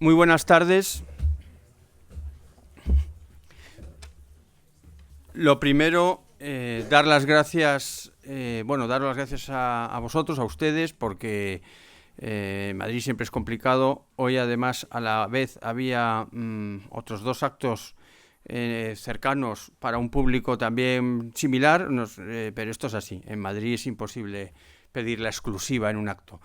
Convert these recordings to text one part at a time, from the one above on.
Muy buenas tardes. Lo primero, dar las gracias, a vosotros, a ustedes, porque Madrid siempre es complicado. Hoy, además, a la vez había otros dos actos cercanos para un público también similar, pero esto es así. En Madrid es imposible pedir la exclusiva en un acto.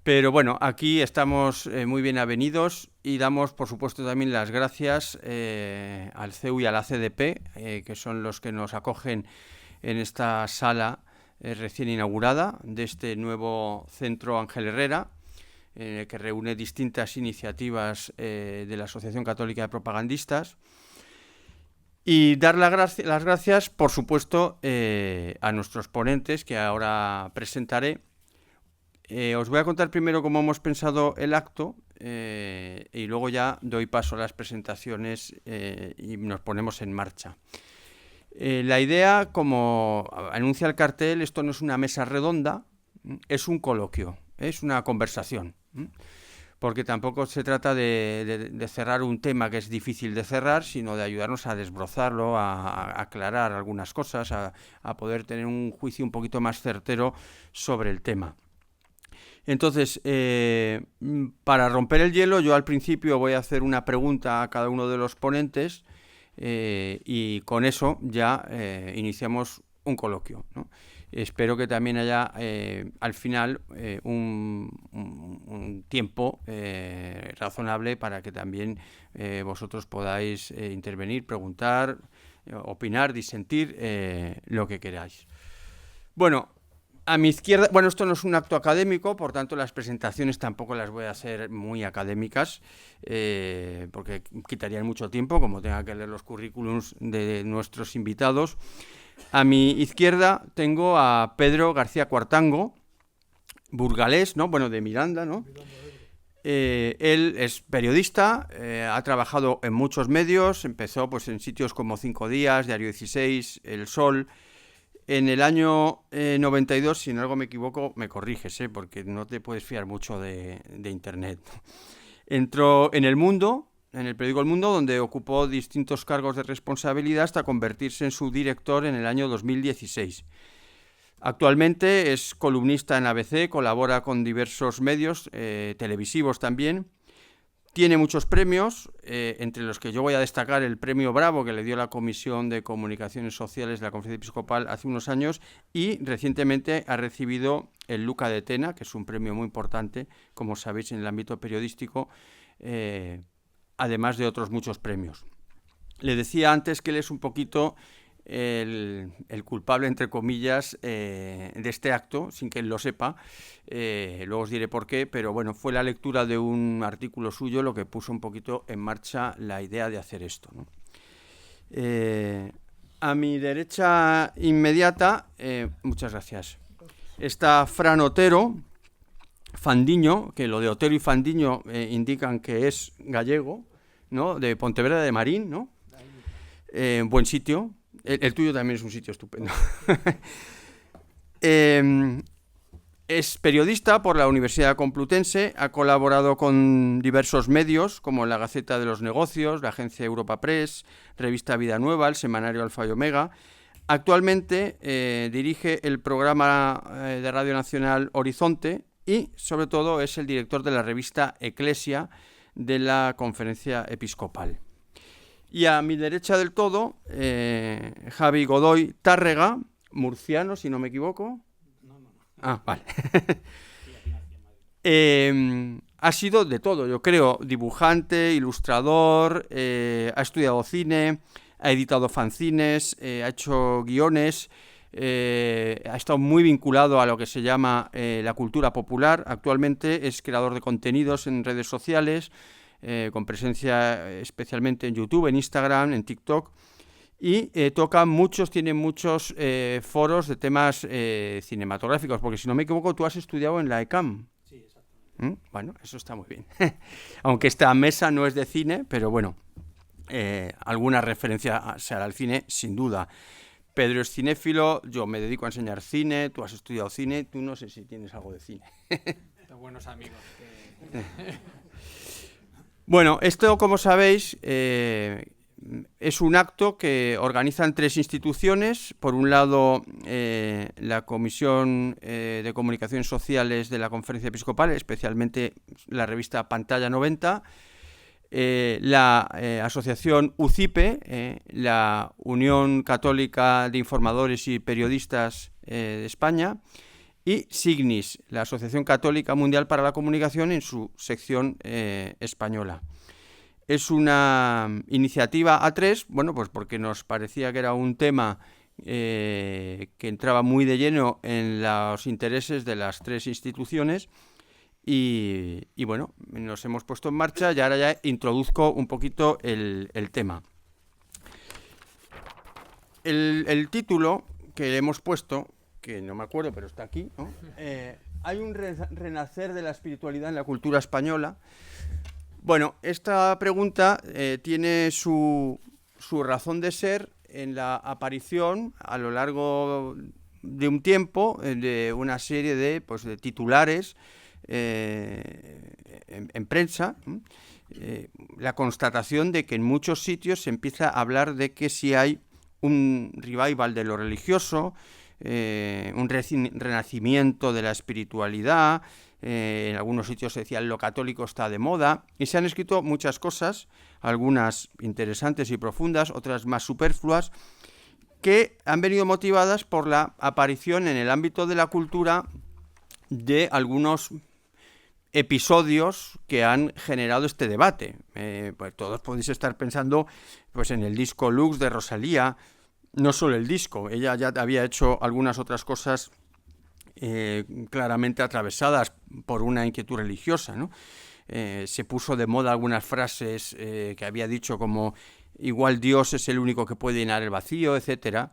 Pero bueno, aquí estamos muy bien avenidos y damos, por supuesto, también las gracias al CEU y a la CDP, que son los que nos acogen en esta sala recién inaugurada de este nuevo Centro Ángel Herrera, que reúne distintas iniciativas de la Asociación Católica de Propagandistas. Y dar las gracias, por supuesto, a nuestros ponentes, que ahora presentaré. Os voy a contar primero cómo hemos pensado el acto y luego ya doy paso a las presentaciones y nos ponemos en marcha. La idea, como anuncia el cartel, esto no es una mesa redonda, es un coloquio, es una conversación, porque tampoco se trata de cerrar un tema que es difícil de cerrar, sino de ayudarnos a desbrozarlo, a aclarar algunas cosas, a poder tener un juicio un poquito más certero sobre el tema. Entonces, para romper el hielo, yo al principio voy a hacer una pregunta a cada uno de los ponentes y con eso ya iniciamos un coloquio, ¿no? Espero que también haya al final un tiempo razonable para que también vosotros podáis intervenir, preguntar, opinar, disentir, lo que queráis. Bueno, a mi izquierda, bueno, esto no es un acto académico, por tanto las presentaciones tampoco las voy a hacer muy académicas, porque quitarían mucho tiempo, como tenga que leer los currículums de nuestros invitados. A mi izquierda tengo a Pedro García Cuartango, burgalés, ¿no? Bueno, de Miranda, ¿no? Él es periodista, ha trabajado en muchos medios, empezó pues en sitios como 5 Días, Diario 16, El Sol. En el año 92, si en algo me equivoco, me corriges, porque no te puedes fiar mucho de Internet. Entró en El Mundo, en el periódico El Mundo, donde ocupó distintos cargos de responsabilidad hasta convertirse en su director en el año 2016. Actualmente es columnista en ABC, colabora con diversos medios televisivos también. Tiene muchos premios, entre los que yo voy a destacar el premio Bravo que le dio la Comisión de Comunicaciones Sociales de la Conferencia Episcopal hace unos años, y recientemente ha recibido el Luca de Tena, que es un premio muy importante, como sabéis, en el ámbito periodístico, además de otros muchos premios. Le decía antes que él es un poquito el culpable, entre comillas, de este acto, sin que él lo sepa. Luego os diré por qué, pero bueno, fue la lectura de un artículo suyo lo que puso un poquito en marcha la idea de hacer esto, ¿no? A mi derecha inmediata, muchas gracias, está Fran Otero Fandiño, que lo de Otero y Fandiño indican que es gallego, ¿no? De Pontevedra de Marín, ¿no? Buen sitio. El tuyo también es un sitio estupendo. Es periodista por la Universidad Complutense, ha colaborado con diversos medios como la Gaceta de los Negocios, la agencia Europa Press, revista Vida Nueva, el semanario Alfa y Omega. Actualmente dirige el programa de Radio Nacional Horizonte y, sobre todo, es el director de la revista Eclesia de la Conferencia Episcopal. Y a mi derecha del todo, Javi Godoy Tárrega, murciano, si no me equivoco. No. Ah, vale. Ha sido de todo, yo creo, dibujante, ilustrador, ha estudiado cine, ha editado fanzines, ha hecho guiones, ha estado muy vinculado a lo que se llama la cultura popular. Actualmente es creador de contenidos en redes sociales, con presencia especialmente en YouTube, en Instagram, en TikTok, y tiene muchos foros de temas cinematográficos, porque si no me equivoco tú has estudiado en la ECAM. Sí, exactamente. Bueno, eso está muy bien. Aunque esta mesa no es de cine, pero bueno, alguna referencia se hará al cine, sin duda. Pedro es cinéfilo, yo me dedico a enseñar cine, tú has estudiado cine, tú no sé si tienes algo de cine. Buenos amigos. Bueno, esto, como sabéis, es un acto que organizan 3 instituciones. Por un lado, la Comisión de Comunicaciones Sociales de la Conferencia Episcopal, especialmente la revista Pantalla 90, la asociación UCIPE, la Unión Católica de Informadores y Periodistas de España, y Signis, la Asociación Católica Mundial para la Comunicación, en su sección española. Es una iniciativa A3, bueno, pues porque nos parecía que era un tema que entraba muy de lleno en los intereses de las 3 instituciones y bueno, nos hemos puesto en marcha y ahora ya introduzco un poquito el tema. El título que le hemos puesto, que no me acuerdo, pero está aquí, ¿no? Hay un renacer de la espiritualidad en la cultura española. Bueno, esta pregunta tiene su razón de ser en la aparición a lo largo de un tiempo de una serie de titulares en prensa, la constatación de que en muchos sitios se empieza a hablar de que si hay un revival de lo religioso, un renacimiento de la espiritualidad. En algunos sitios se decía lo católico está de moda, y se han escrito muchas cosas, algunas interesantes y profundas, otras más superfluas, que han venido motivadas por la aparición en el ámbito de la cultura de algunos episodios que han generado este debate. Pues todos podéis estar pensando pues en el disco Lux de Rosalía. No solo el disco, ella ya había hecho algunas otras cosas claramente atravesadas por una inquietud religiosa, ¿no? Se puso de moda algunas frases que había dicho como igual Dios es el único que puede llenar el vacío, etcétera.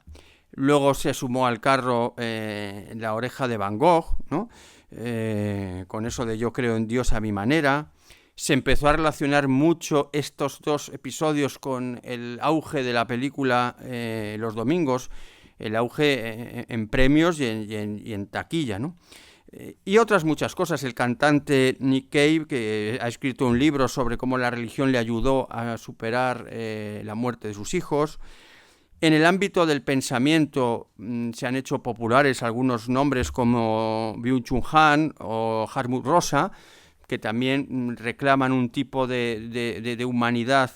Luego se sumó al carro la oreja de Van Gogh, ¿no? Con eso de yo creo en Dios a mi manera. Se empezó a relacionar mucho estos 2 episodios con el auge de la película Los Domingos, el auge en premios y en taquilla, ¿no? Y otras muchas cosas. El cantante Nick Cave, que ha escrito un libro sobre cómo la religión le ayudó a superar la muerte de sus hijos. En el ámbito del pensamiento se han hecho populares algunos nombres como Byung-Chul Han o Hartmut Rosa, que también reclaman un tipo de humanidad,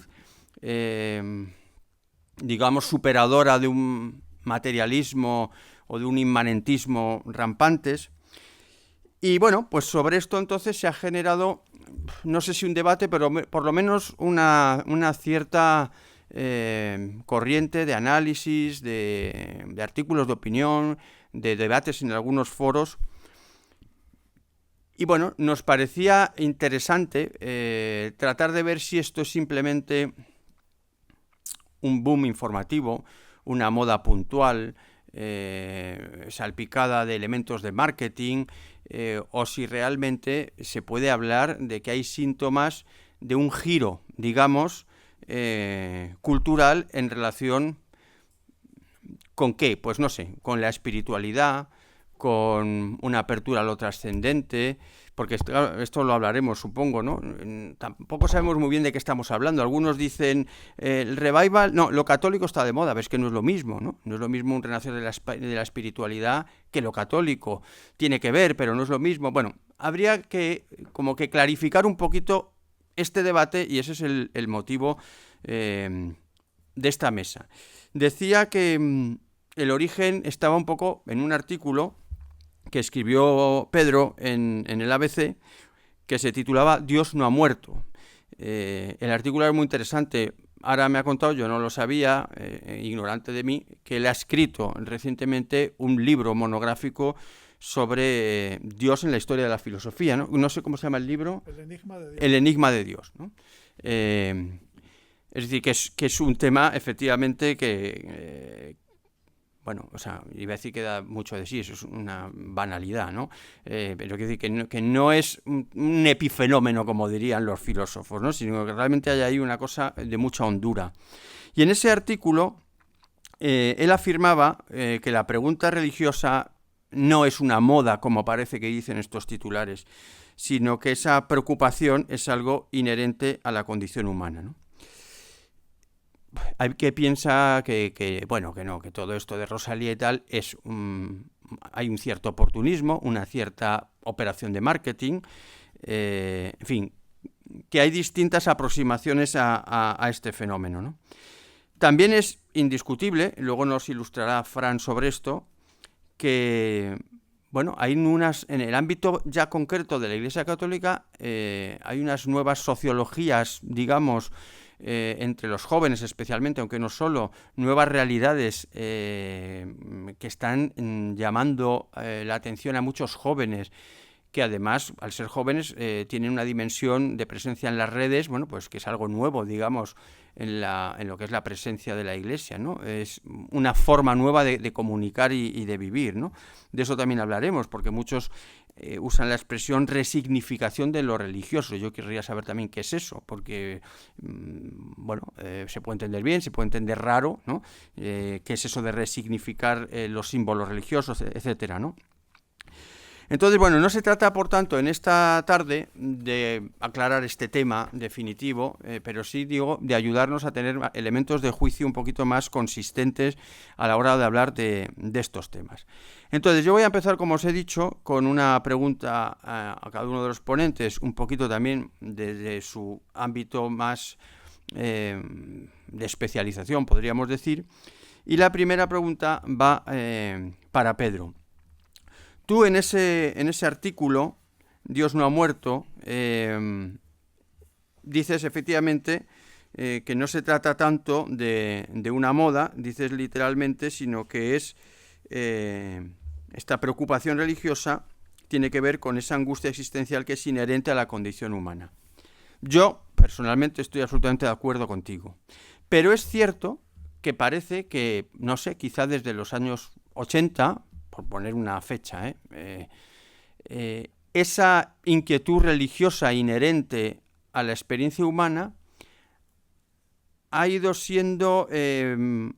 digamos, superadora de un materialismo o de un inmanentismo rampantes. Y bueno, pues sobre esto entonces se ha generado, no sé si un debate, pero por lo menos una cierta corriente de análisis, de artículos de opinión, de debates en algunos foros. Y bueno, nos parecía interesante tratar de ver si esto es simplemente un boom informativo, una moda puntual, salpicada de elementos de marketing, o si realmente se puede hablar de que hay síntomas de un giro, digamos, cultural en relación con ¿qué? Pues no sé, con la espiritualidad, con una apertura a lo trascendente, porque esto lo hablaremos, supongo, ¿no? Tampoco sabemos muy bien de qué estamos hablando. Algunos dicen, el revival, no, lo católico está de moda, ves que no es lo mismo, ¿no? No es lo mismo un renacer de la espiritualidad que lo católico. Tiene que ver, pero no es lo mismo. Bueno, habría que como que clarificar un poquito este debate y ese es el motivo de esta mesa. Decía que el origen estaba un poco en un artículo que escribió Pedro en el ABC, que se titulaba Dios no ha muerto. El artículo era muy interesante. Ahora me ha contado, yo no lo sabía, ignorante de mí, que él ha escrito recientemente un libro monográfico sobre Dios en la historia de la filosofía, ¿no? No sé cómo se llama el libro. El enigma de Dios. El enigma de Dios, ¿no? Es decir, que es un tema, efectivamente, que bueno, o sea, iba a decir que da mucho de sí, eso es una banalidad, ¿no? Pero quiero decir que no es un epifenómeno, como dirían los filósofos, ¿no? Sino que realmente hay ahí una cosa de mucha hondura. Y en ese artículo, él afirmaba que la pregunta religiosa no es una moda, como parece que dicen estos titulares, sino que esa preocupación es algo inherente a la condición humana, ¿no? Hay que piensa bueno, que no, que todo esto de Rosalía y tal hay un cierto oportunismo, una cierta operación de marketing, en fin, que hay distintas aproximaciones a este fenómeno, ¿no? También es indiscutible, luego nos ilustrará Fran sobre esto, que bueno, en el ámbito ya concreto de la Iglesia Católica hay unas nuevas sociologías, digamos, entre los jóvenes especialmente, aunque no solo, nuevas realidades que están llamando la atención a muchos jóvenes, que además, al ser jóvenes, tienen una dimensión de presencia en las redes, bueno, pues que es algo nuevo, digamos, en lo que es la presencia de la Iglesia, ¿no? Es una forma nueva de comunicar y de vivir, ¿no? De eso también hablaremos, porque muchos usan la expresión resignificación de lo religioso. Yo querría saber también qué es eso, porque, bueno, se puede entender bien, se puede entender raro, ¿no? ¿Qué es eso de resignificar los símbolos religiosos, etcétera, ¿no? Entonces, bueno, no se trata, por tanto, en esta tarde de aclarar este tema definitivo, pero sí, digo, de ayudarnos a tener elementos de juicio un poquito más consistentes a la hora de hablar de estos temas. Entonces, yo voy a empezar, como os he dicho, con una pregunta a cada uno de los ponentes, un poquito también desde su ámbito más de especialización, podríamos decir. Y la primera pregunta va para Pedro. Tú en ese artículo, Dios no ha muerto, dices efectivamente que no se trata tanto de una moda, dices literalmente, sino que es esta preocupación religiosa tiene que ver con esa angustia existencial que es inherente a la condición humana. Yo, personalmente, estoy absolutamente de acuerdo contigo. Pero es cierto que parece que, no sé, quizá desde los años 80... por poner una fecha, esa inquietud religiosa inherente a la experiencia humana ha ido siendo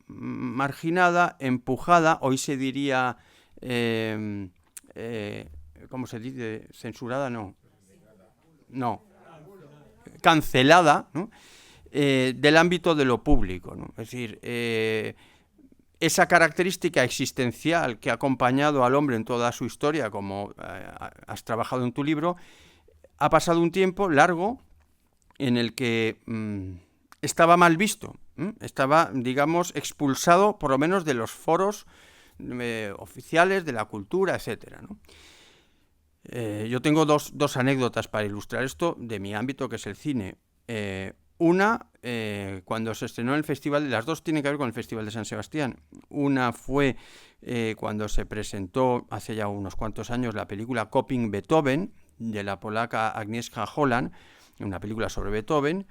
marginada, empujada, hoy se diría, ¿cómo se dice? Censurada, no, cancelada, ¿no? Del ámbito de lo público, ¿no? Es decir, esa característica existencial que ha acompañado al hombre en toda su historia, como has trabajado en tu libro, ha pasado un tiempo largo en el que estaba mal visto, estaba, digamos, expulsado por lo menos de los foros oficiales de la cultura, etcétera, ¿no? Yo tengo dos anécdotas para ilustrar esto de mi ámbito, que es el cine. Una, cuando se estrenó en el festival, las dos tienen que ver con el Festival de San Sebastián. Una fue cuando se presentó hace ya unos cuantos años la película Coping Beethoven, de la polaca Agnieszka Holland, una película sobre Beethoven.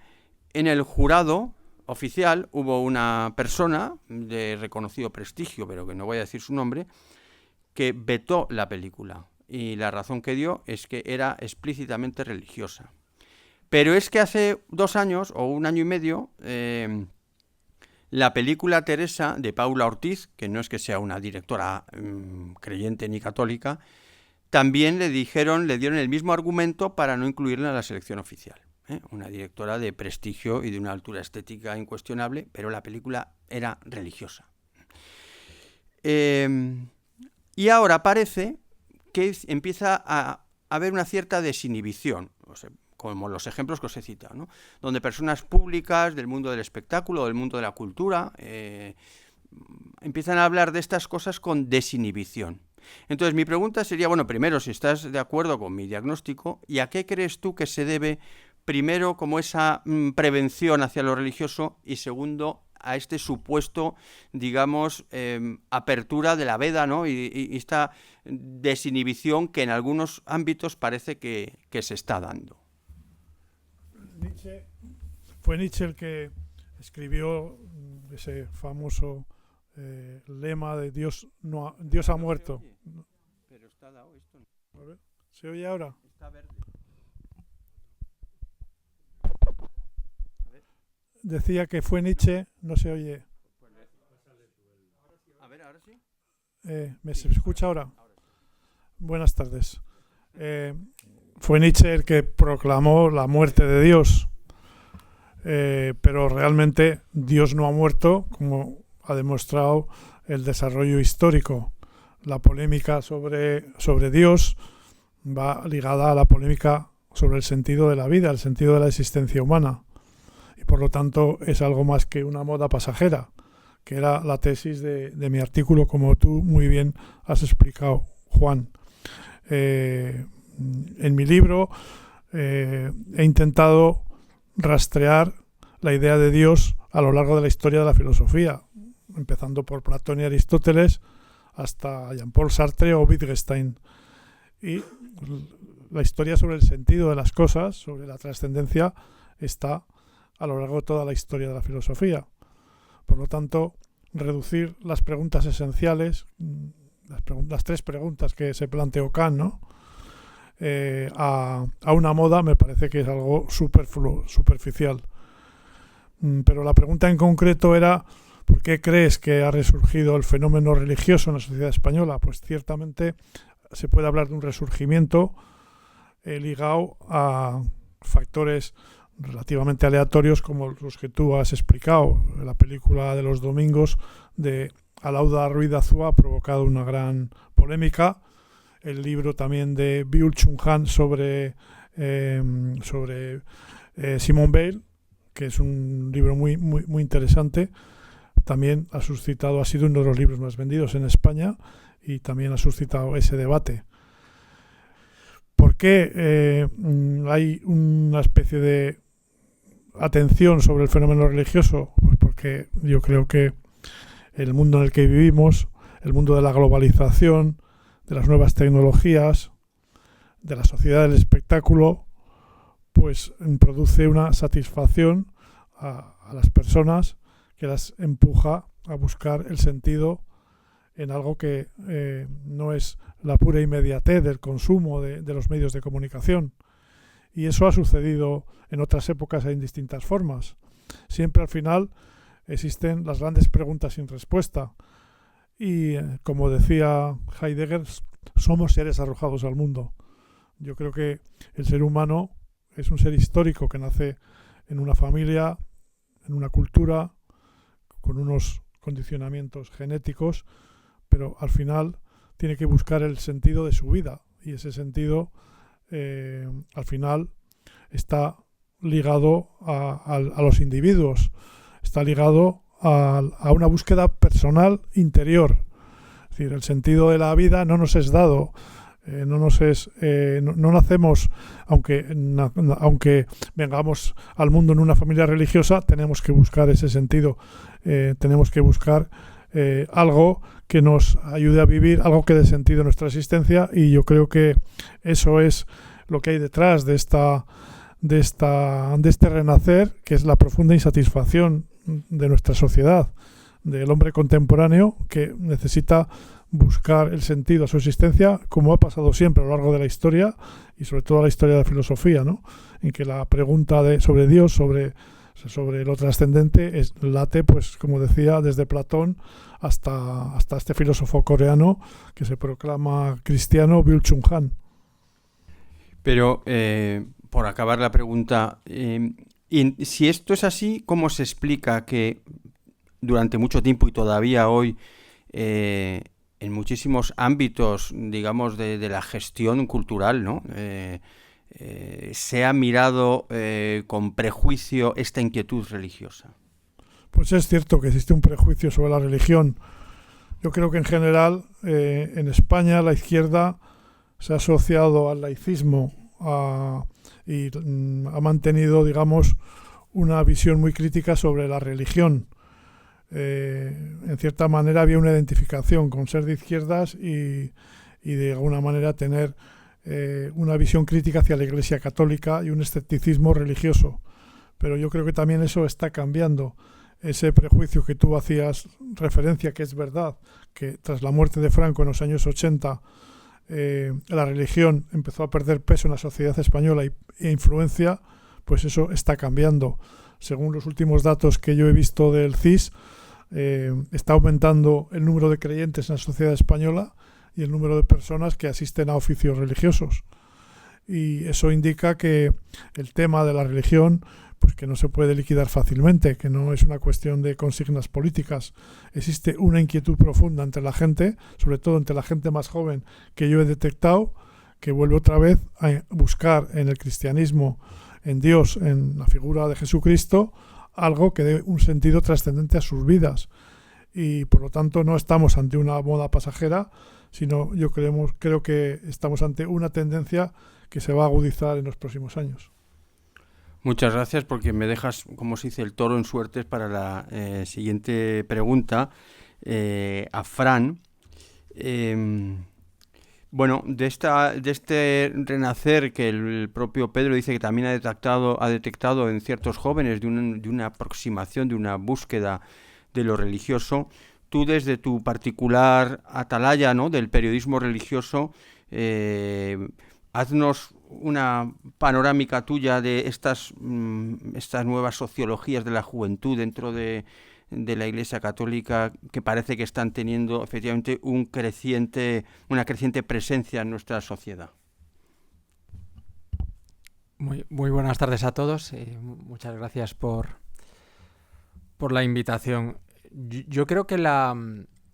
En el jurado oficial hubo una persona de reconocido prestigio, pero que no voy a decir su nombre, que vetó la película. Y la razón que dio es que era explícitamente religiosa. Pero es que hace 2 años, o 1 año y medio, la película Teresa, de Paula Ortiz, que no es que sea una directora creyente ni católica, también le dieron el mismo argumento para no incluirla en la selección oficial. Una directora de prestigio y de una altura estética incuestionable, pero la película era religiosa. Y ahora parece que empieza a haber una cierta desinhibición, o sea, como los ejemplos que os he citado, ¿no? Donde personas públicas del mundo del espectáculo, del mundo de la cultura, empiezan a hablar de estas cosas con desinhibición. Entonces mi pregunta sería, bueno, primero, si estás de acuerdo con mi diagnóstico, ¿y a qué crees tú que se debe, primero, como esa prevención hacia lo religioso, y segundo, a este supuesto, digamos, apertura de la veda, ¿no? Y esta desinhibición que en algunos ámbitos parece que se está dando? Fue Nietzsche el que escribió ese famoso lema de Dios ha muerto. Pero está dado esto. A ver, ¿se oye ahora? Está verde. Decía que fue Nietzsche, no se oye. A ver, ahora sí. ¿Se escucha ahora? Buenas tardes. Fue Nietzsche el que proclamó la muerte de Dios, pero realmente Dios no ha muerto, como ha demostrado el desarrollo histórico. La polémica sobre Dios va ligada a la polémica sobre el sentido de la vida, el sentido de la existencia humana. Y por lo tanto es algo más que una moda pasajera, que era la tesis de mi artículo, como tú muy bien has explicado, Juan. En mi libro he intentado rastrear la idea de Dios a lo largo de la historia de la filosofía, empezando por Platón y Aristóteles hasta Jean-Paul Sartre o Wittgenstein. Y la historia sobre el sentido de las cosas, sobre la trascendencia, está a lo largo de toda la historia de la filosofía. Por lo tanto, reducir las preguntas esenciales, las tres preguntas que se planteó Kant, ¿no? A una moda me parece que es algo superfluo, superficial. Pero la pregunta en concreto era: ¿por qué crees que ha resurgido el fenómeno religioso en la sociedad española? Pues ciertamente se puede hablar de un resurgimiento ligado a factores relativamente aleatorios como los que tú has explicado. La película de los domingos de Alauda Ruiz de Azúa ha provocado una gran polémica. El libro también de Byung-Chul Han sobre Simone Weil, que es un libro muy interesante, también ha sido uno de los libros más vendidos en España y también ha suscitado ese debate. ¿Por qué hay una especie de atención sobre el fenómeno religioso? Pues porque yo creo que el mundo en el que vivimos, el mundo de la globalización, de las nuevas tecnologías, de la sociedad del espectáculo, pues produce una satisfacción a las personas que las empuja a buscar el sentido en algo que no es la pura inmediatez del consumo de los medios de comunicación. Y eso ha sucedido en otras épocas en distintas formas. Siempre al final existen las grandes preguntas sin respuesta. Y como decía Heidegger, somos seres arrojados al mundo. Yo creo que el ser humano es un ser histórico que nace en una familia, en una cultura, con unos condicionamientos genéticos, pero al final tiene que buscar el sentido de su vida, y ese sentido al final está ligado a los individuos, está ligado a una búsqueda personal interior. Es decir, el sentido de la vida no nos es dado, no nacemos, aunque vengamos al mundo en una familia religiosa, tenemos que buscar ese sentido, tenemos que buscar algo que nos ayude a vivir, algo que dé sentido a nuestra existencia, y yo creo que eso es lo que hay detrás de este renacer, que es la profunda insatisfacción de nuestra sociedad, del hombre contemporáneo, que necesita buscar el sentido a su existencia, como ha pasado siempre a lo largo de la historia, y sobre todo la historia de la filosofía, ¿no? En que la pregunta sobre Dios, sobre lo trascendente, late, pues como decía, desde Platón hasta este filósofo coreano que se proclama cristiano, Byung-Chul Han. Pero, por acabar la pregunta, y si esto es así, ¿cómo se explica que durante mucho tiempo y todavía hoy, en muchísimos ámbitos, digamos, de la gestión cultural, ¿no? Se ha mirado con prejuicio esta inquietud religiosa? Pues es cierto que existe un prejuicio sobre la religión. Yo creo que en general en España la izquierda se ha asociado al laicismo y ha mantenido, digamos, una visión muy crítica sobre la religión. En cierta manera había una identificación con ser de izquierdas y de alguna manera tener una visión crítica hacia la Iglesia Católica y un escepticismo religioso. Pero yo creo que también eso está cambiando. Ese prejuicio que tú hacías referencia, que es verdad, que tras la muerte de Franco en los años 80 la religión empezó a perder peso en la sociedad española e influencia, pues eso está cambiando. Según los últimos datos que yo he visto del CIS, está aumentando el número de creyentes en la sociedad española, y el número de personas que asisten a oficios religiosos. Y eso indica que el tema de la religión, pues que no se puede liquidar fácilmente, que no es una cuestión de consignas políticas. Existe una inquietud profunda entre la gente, sobre todo entre la gente más joven, que yo he detectado, que vuelve otra vez a buscar en el cristianismo, en Dios, en la figura de Jesucristo, algo que dé un sentido trascendente a sus vidas. Y por lo tanto no estamos ante una moda pasajera, sino creo que estamos ante una tendencia que se va a agudizar en los próximos años. Muchas gracias, porque me dejas, como se dice, el toro en suertes para la siguiente pregunta a Fran. Bueno, de este renacer que el propio Pedro dice que también ha detectado en ciertos jóvenes de una aproximación, de una búsqueda de lo religioso, tú desde tu particular atalaya, ¿no?, del periodismo religioso, haznos una panorámica tuya de estas nuevas sociologías de la juventud dentro de la Iglesia Católica, que parece que están teniendo efectivamente una creciente presencia en nuestra sociedad. Muy buenas tardes a todos. Muchas gracias por la invitación. Yo creo que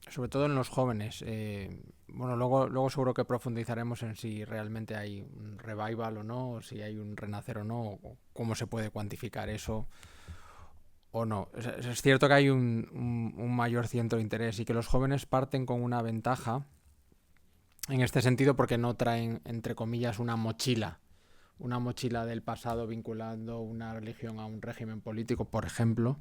sobre todo en los jóvenes, bueno, luego seguro que profundizaremos en si realmente hay un revival o no, o si hay un renacer o no, o cómo se puede cuantificar eso o no. Es cierto que hay un mayor centro de interés y que los jóvenes parten con una ventaja en este sentido, porque no traen, entre comillas, una mochila del pasado vinculando una religión a un régimen político, por ejemplo,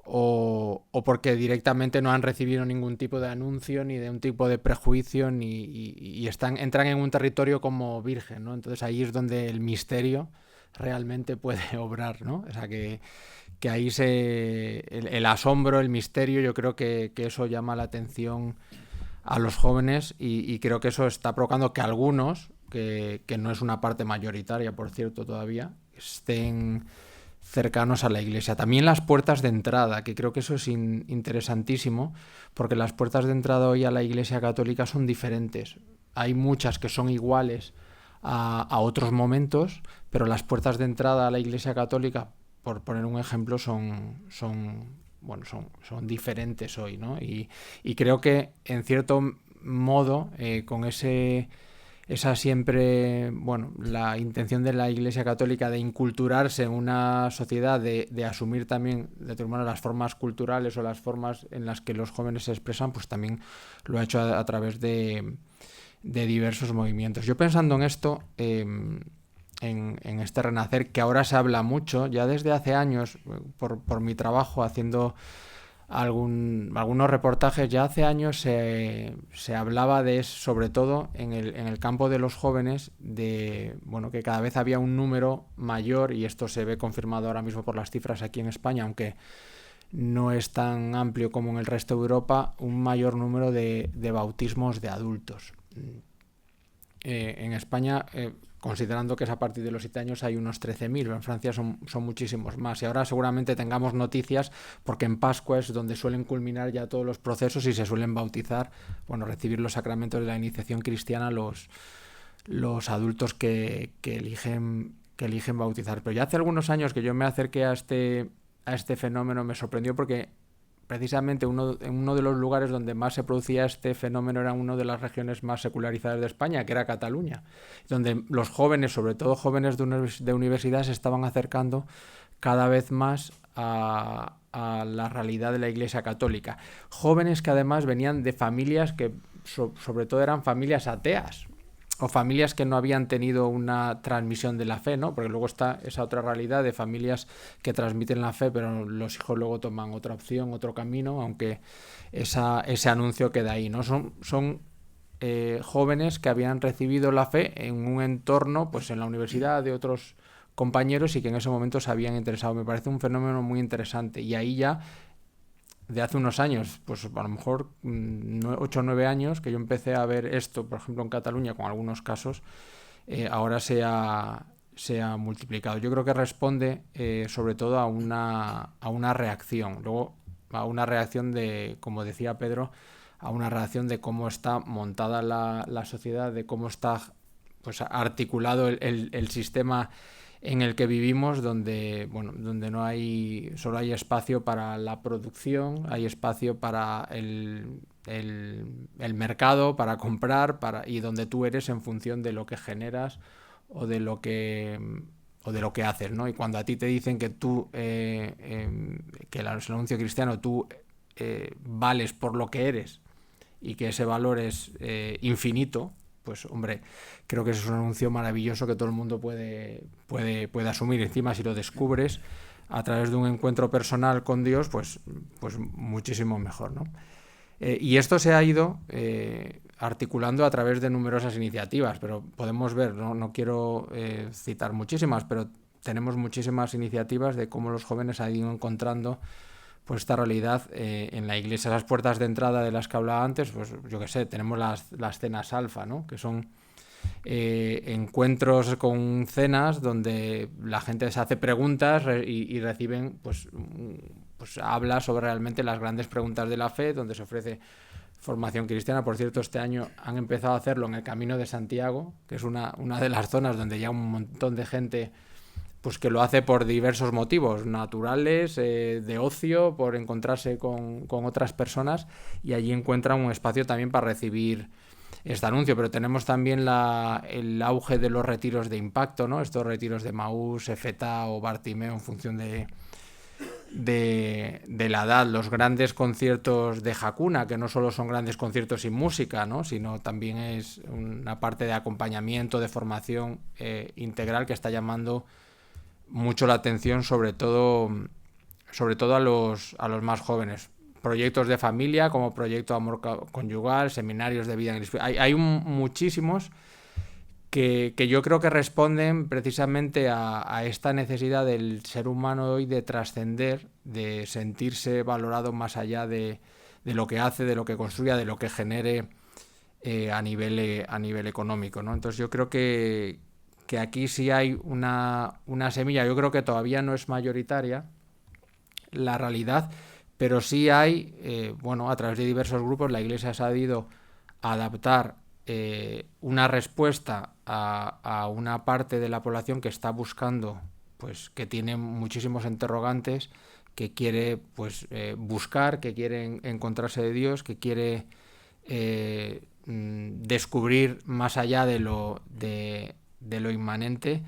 o porque directamente no han recibido ningún tipo de anuncio ni de un tipo de prejuicio y entran en un territorio como virgen, ¿no? Entonces ahí es donde el misterio realmente puede obrar, ¿no? O sea, que ahí el asombro, el misterio, yo creo que eso llama la atención a los jóvenes y creo que eso está provocando que algunos, que no es una parte mayoritaria, por cierto, todavía, estén cercanos a la Iglesia. También las puertas de entrada, que creo que eso es interesantísimo, porque las puertas de entrada hoy a la Iglesia Católica son diferentes. Hay muchas que son iguales a otros momentos, pero las puertas de entrada a la Iglesia Católica, por poner un ejemplo, son diferentes hoy, ¿no? Y creo que, en cierto modo, con esa siempre, la intención de la Iglesia Católica de inculturarse en una sociedad, de asumir también, de tomar las formas culturales o las formas en las que los jóvenes se expresan, pues también lo ha hecho a través de diversos movimientos. Yo, pensando en esto, en este renacer, que ahora se habla mucho, ya desde hace años, por mi trabajo haciendo algunos reportajes, ya hace años se hablaba de, sobre todo en el campo de los jóvenes, de que cada vez había un número mayor, y esto se ve confirmado ahora mismo por las cifras aquí en España, aunque no es tan amplio como en el resto de Europa, un mayor número de bautismos de adultos. En España, considerando que es a partir de los 7 años, hay unos 13.000, en Francia son muchísimos más, y ahora seguramente tengamos noticias, porque en Pascua es donde suelen culminar ya todos los procesos y se suelen bautizar, recibir los sacramentos de la iniciación cristiana los adultos que eligen bautizar. Pero ya hace algunos años que yo me acerqué a este fenómeno, me sorprendió, porque precisamente uno de los lugares donde más se producía este fenómeno era una de las regiones más secularizadas de España, que era Cataluña, donde los jóvenes, sobre todo jóvenes de universidad, se estaban acercando cada vez más a la realidad de la Iglesia Católica. Jóvenes que además venían de familias que sobre todo eran familias ateas, o familias que no habían tenido una transmisión de la fe, ¿no? Porque luego está esa otra realidad de familias que transmiten la fe, pero los hijos luego toman otra opción, otro camino, aunque ese anuncio queda ahí, ¿no? Son jóvenes que habían recibido la fe en un entorno, pues en la universidad, de otros compañeros, y que en ese momento se habían interesado. Me parece un fenómeno muy interesante, y ahí ya, de hace unos años, pues a lo mejor 8 o 9 años, que yo empecé a ver esto, por ejemplo en Cataluña, con algunos casos, ahora se ha multiplicado. Yo creo que responde sobre todo a una reacción, luego a una reacción de, como decía Pedro, a una redacción de cómo está montada la sociedad, de cómo está pues articulado el sistema en el que vivimos, donde no hay, solo hay espacio para la producción, hay espacio para el mercado, para comprar, y donde tú eres en función de lo que generas o de lo que haces, ¿no? Y cuando a ti te dicen que tú, que el anuncio cristiano, tú vales por lo que eres y que ese valor es infinito, pues hombre, creo que es un anuncio maravilloso que todo el mundo puede asumir. Encima, si lo descubres a través de un encuentro personal con Dios, pues muchísimo mejor, ¿no? Y esto se ha ido articulando a través de numerosas iniciativas, pero podemos ver, no quiero citar muchísimas, pero tenemos muchísimas iniciativas de cómo los jóvenes han ido encontrando pues esta realidad en la iglesia. Las puertas de entrada de las que hablaba antes, pues yo qué sé, tenemos las cenas alfa, ¿no? Que son encuentros con cenas donde la gente se hace preguntas y reciben, pues habla sobre realmente las grandes preguntas de la fe, donde se ofrece formación cristiana. Por cierto, este año han empezado a hacerlo en el Camino de Santiago, que es una de las zonas donde ya un montón de gente pues que lo hace por diversos motivos naturales, de ocio, por encontrarse con otras personas, y allí encuentran un espacio también para recibir este anuncio. Pero tenemos también el auge de los retiros de impacto, ¿no? Estos retiros de Maús, Efetá o Bartimeo, en función de la edad, los grandes conciertos de Hakuna, que no solo son grandes conciertos sin música, ¿no? Sino también es una parte de acompañamiento, de formación integral, que está llamando mucho la atención, sobre todo a los más jóvenes. Proyectos de familia, como Proyecto Amor Conyugal, seminarios de vida en el Espíritu. Hay muchísimos que yo creo que responden precisamente a esta necesidad del ser humano hoy de trascender, de sentirse valorado más allá de lo que hace, de lo que construya, de lo que genere a nivel económico, ¿no? Entonces yo creo que aquí sí hay una semilla. Yo creo que todavía no es mayoritaria la realidad, pero sí hay, a través de diversos grupos, la Iglesia ha sabido adaptar una respuesta a una parte de la población que está buscando, pues que tiene muchísimos interrogantes, que quiere buscar, que quiere encontrarse de Dios, que quiere descubrir más allá de lo inmanente.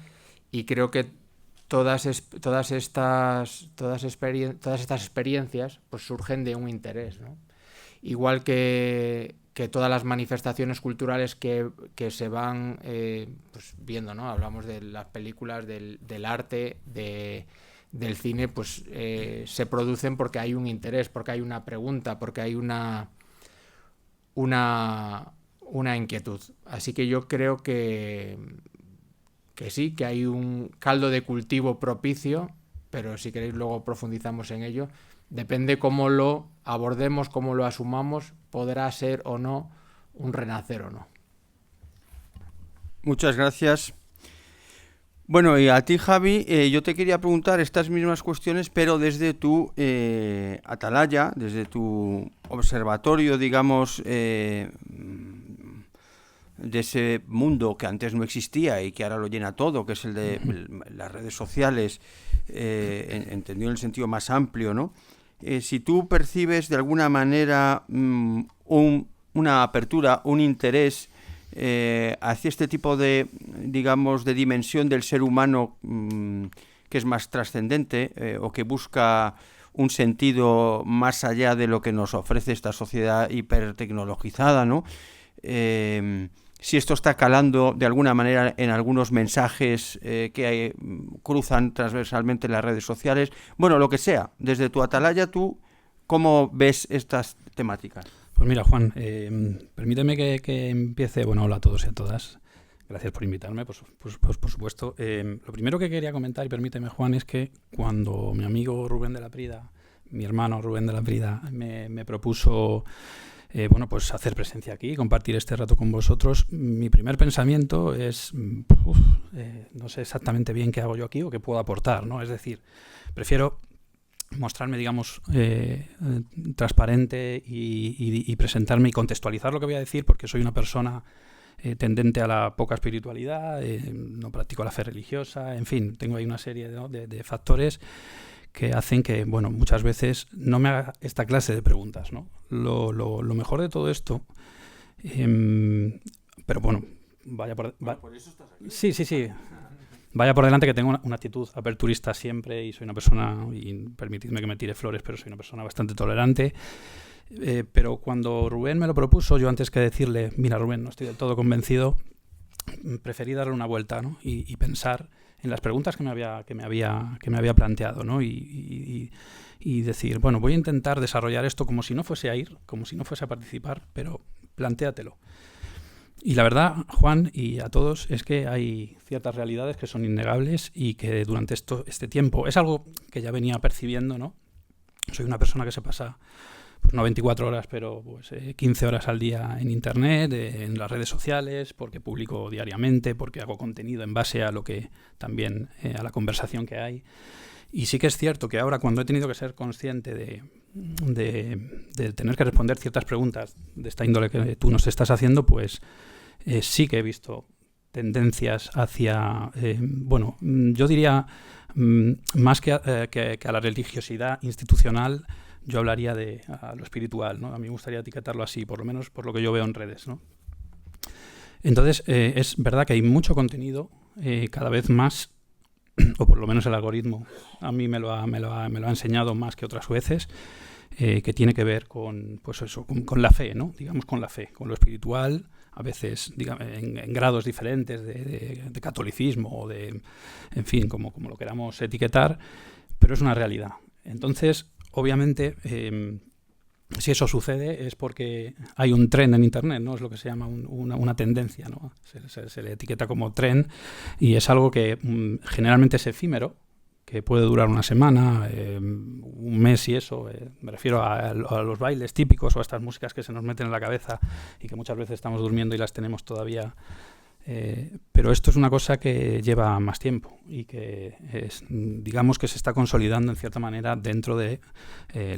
Y creo que todas estas experiencias pues surgen de un interés, ¿no? Igual que todas las manifestaciones culturales que se van viendo, ¿no? Hablamos de las películas, del arte, del cine, pues se producen porque hay un interés, porque hay una pregunta, porque hay una inquietud. Así que yo creo que sí, que hay un caldo de cultivo propicio, pero si queréis luego profundizamos en ello. Depende cómo lo abordemos, cómo lo asumamos, podrá ser o no un renacer o no. Muchas gracias. Bueno, y a ti, Javi, yo te quería preguntar estas mismas cuestiones, pero desde tu atalaya, desde tu observatorio, digamos, de ese mundo que antes no existía y que ahora lo llena todo, que es el de las redes sociales, entendido en el sentido más amplio, ¿no? Si tú percibes de alguna manera una apertura, un interés hacia este tipo de, digamos, de dimensión del ser humano que es más trascendente o que busca un sentido más allá de lo que nos ofrece esta sociedad hipertecnologizada, ¿no? Si esto está calando de alguna manera en algunos mensajes que cruzan transversalmente en las redes sociales, bueno, lo que sea, desde tu atalaya, ¿tú cómo ves estas temáticas? Pues mira, Juan, permíteme que empiece. Bueno, hola a todos y a todas. Gracias por invitarme, por supuesto. Lo primero que quería comentar, y permíteme, Juan, es que cuando mi amigo Rubén de la Prida, mi hermano Rubén de la Prida, me propuso pues hacer presencia aquí, compartir este rato con vosotros, mi primer pensamiento es, no sé exactamente bien qué hago yo aquí o qué puedo aportar, ¿no? Es decir, prefiero mostrarme, digamos, transparente y presentarme y contextualizar lo que voy a decir, porque soy una persona tendente a la poca espiritualidad, no practico la fe religiosa, en fin, tengo ahí una serie de factores que hacen que, bueno, muchas veces no me haga esta clase de preguntas, ¿no? Lo mejor de todo esto, pero bueno, por eso estás aquí. Sí. Vaya por delante que tengo una actitud aperturista siempre y soy una persona, y permitidme que me tire flores, pero soy una persona bastante tolerante. Pero cuando Rubén me lo propuso, yo antes que decirle, mira Rubén, no estoy del todo convencido, preferí darle una vuelta, ¿no? y pensar en las preguntas que me había planteado, ¿no? y decir, bueno, voy a intentar desarrollar esto como si no fuese a ir, como si no fuese a participar, pero plantéatelo. Y la verdad, Juan, y a todos, es que hay ciertas realidades que son innegables y que durante este tiempo, es algo que ya venía percibiendo, ¿no? Soy una persona que se pasa, pues no 24 horas, pero pues 15 horas al día en Internet, en las redes sociales, porque publico diariamente, porque hago contenido en base a lo que también, a la conversación que hay. Y sí que es cierto que ahora, cuando he tenido que ser consciente de tener que responder ciertas preguntas de esta índole que tú nos estás haciendo, pues sí que he visto tendencias hacia, bueno, yo diría, más que a la religiosidad institucional, yo hablaría a lo espiritual, ¿no? A mí me gustaría etiquetarlo así, por lo menos por lo que yo veo en redes, ¿no? Entonces, es verdad que hay mucho contenido, cada vez más, o por lo menos el algoritmo a mí me lo ha enseñado más que otras veces, que tiene que ver con, pues eso, con la fe, ¿no? Digamos, con la fe, con lo espiritual, a veces digamos, en grados diferentes de catolicismo o de, en fin, como lo queramos etiquetar, pero es una realidad. Entonces, obviamente, si eso sucede es porque hay un trend en Internet, ¿no? Es lo que se llama una tendencia, ¿no? Se le etiqueta como trend y es algo que generalmente es efímero, que puede durar una semana, un mes y eso. Me refiero a los bailes típicos o a estas músicas que se nos meten en la cabeza y que muchas veces estamos durmiendo y las tenemos todavía. Pero esto es una cosa que lleva más tiempo y que digamos que se está consolidando en cierta manera dentro de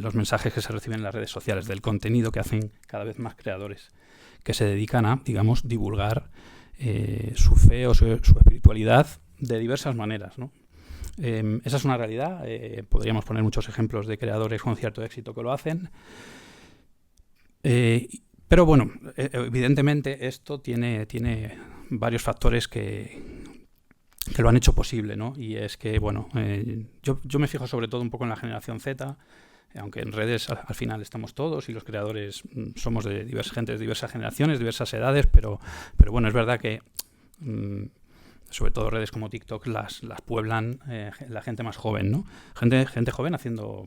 los mensajes que se reciben en las redes sociales, del contenido que hacen cada vez más creadores que se dedican a, digamos, divulgar su fe o su espiritualidad de diversas maneras, ¿no? Esa es una realidad. Podríamos poner muchos ejemplos de creadores con cierto éxito que lo hacen. Pero bueno, evidentemente esto tiene varios factores que lo han hecho posible, ¿no? Y es que, bueno, yo me fijo sobre todo un poco en la generación Z, aunque en redes al final estamos todos y los creadores somos de diversas generaciones, diversas edades, pero bueno, es verdad que sobre todo redes como TikTok las pueblan la gente más joven, ¿no? Gente joven haciendo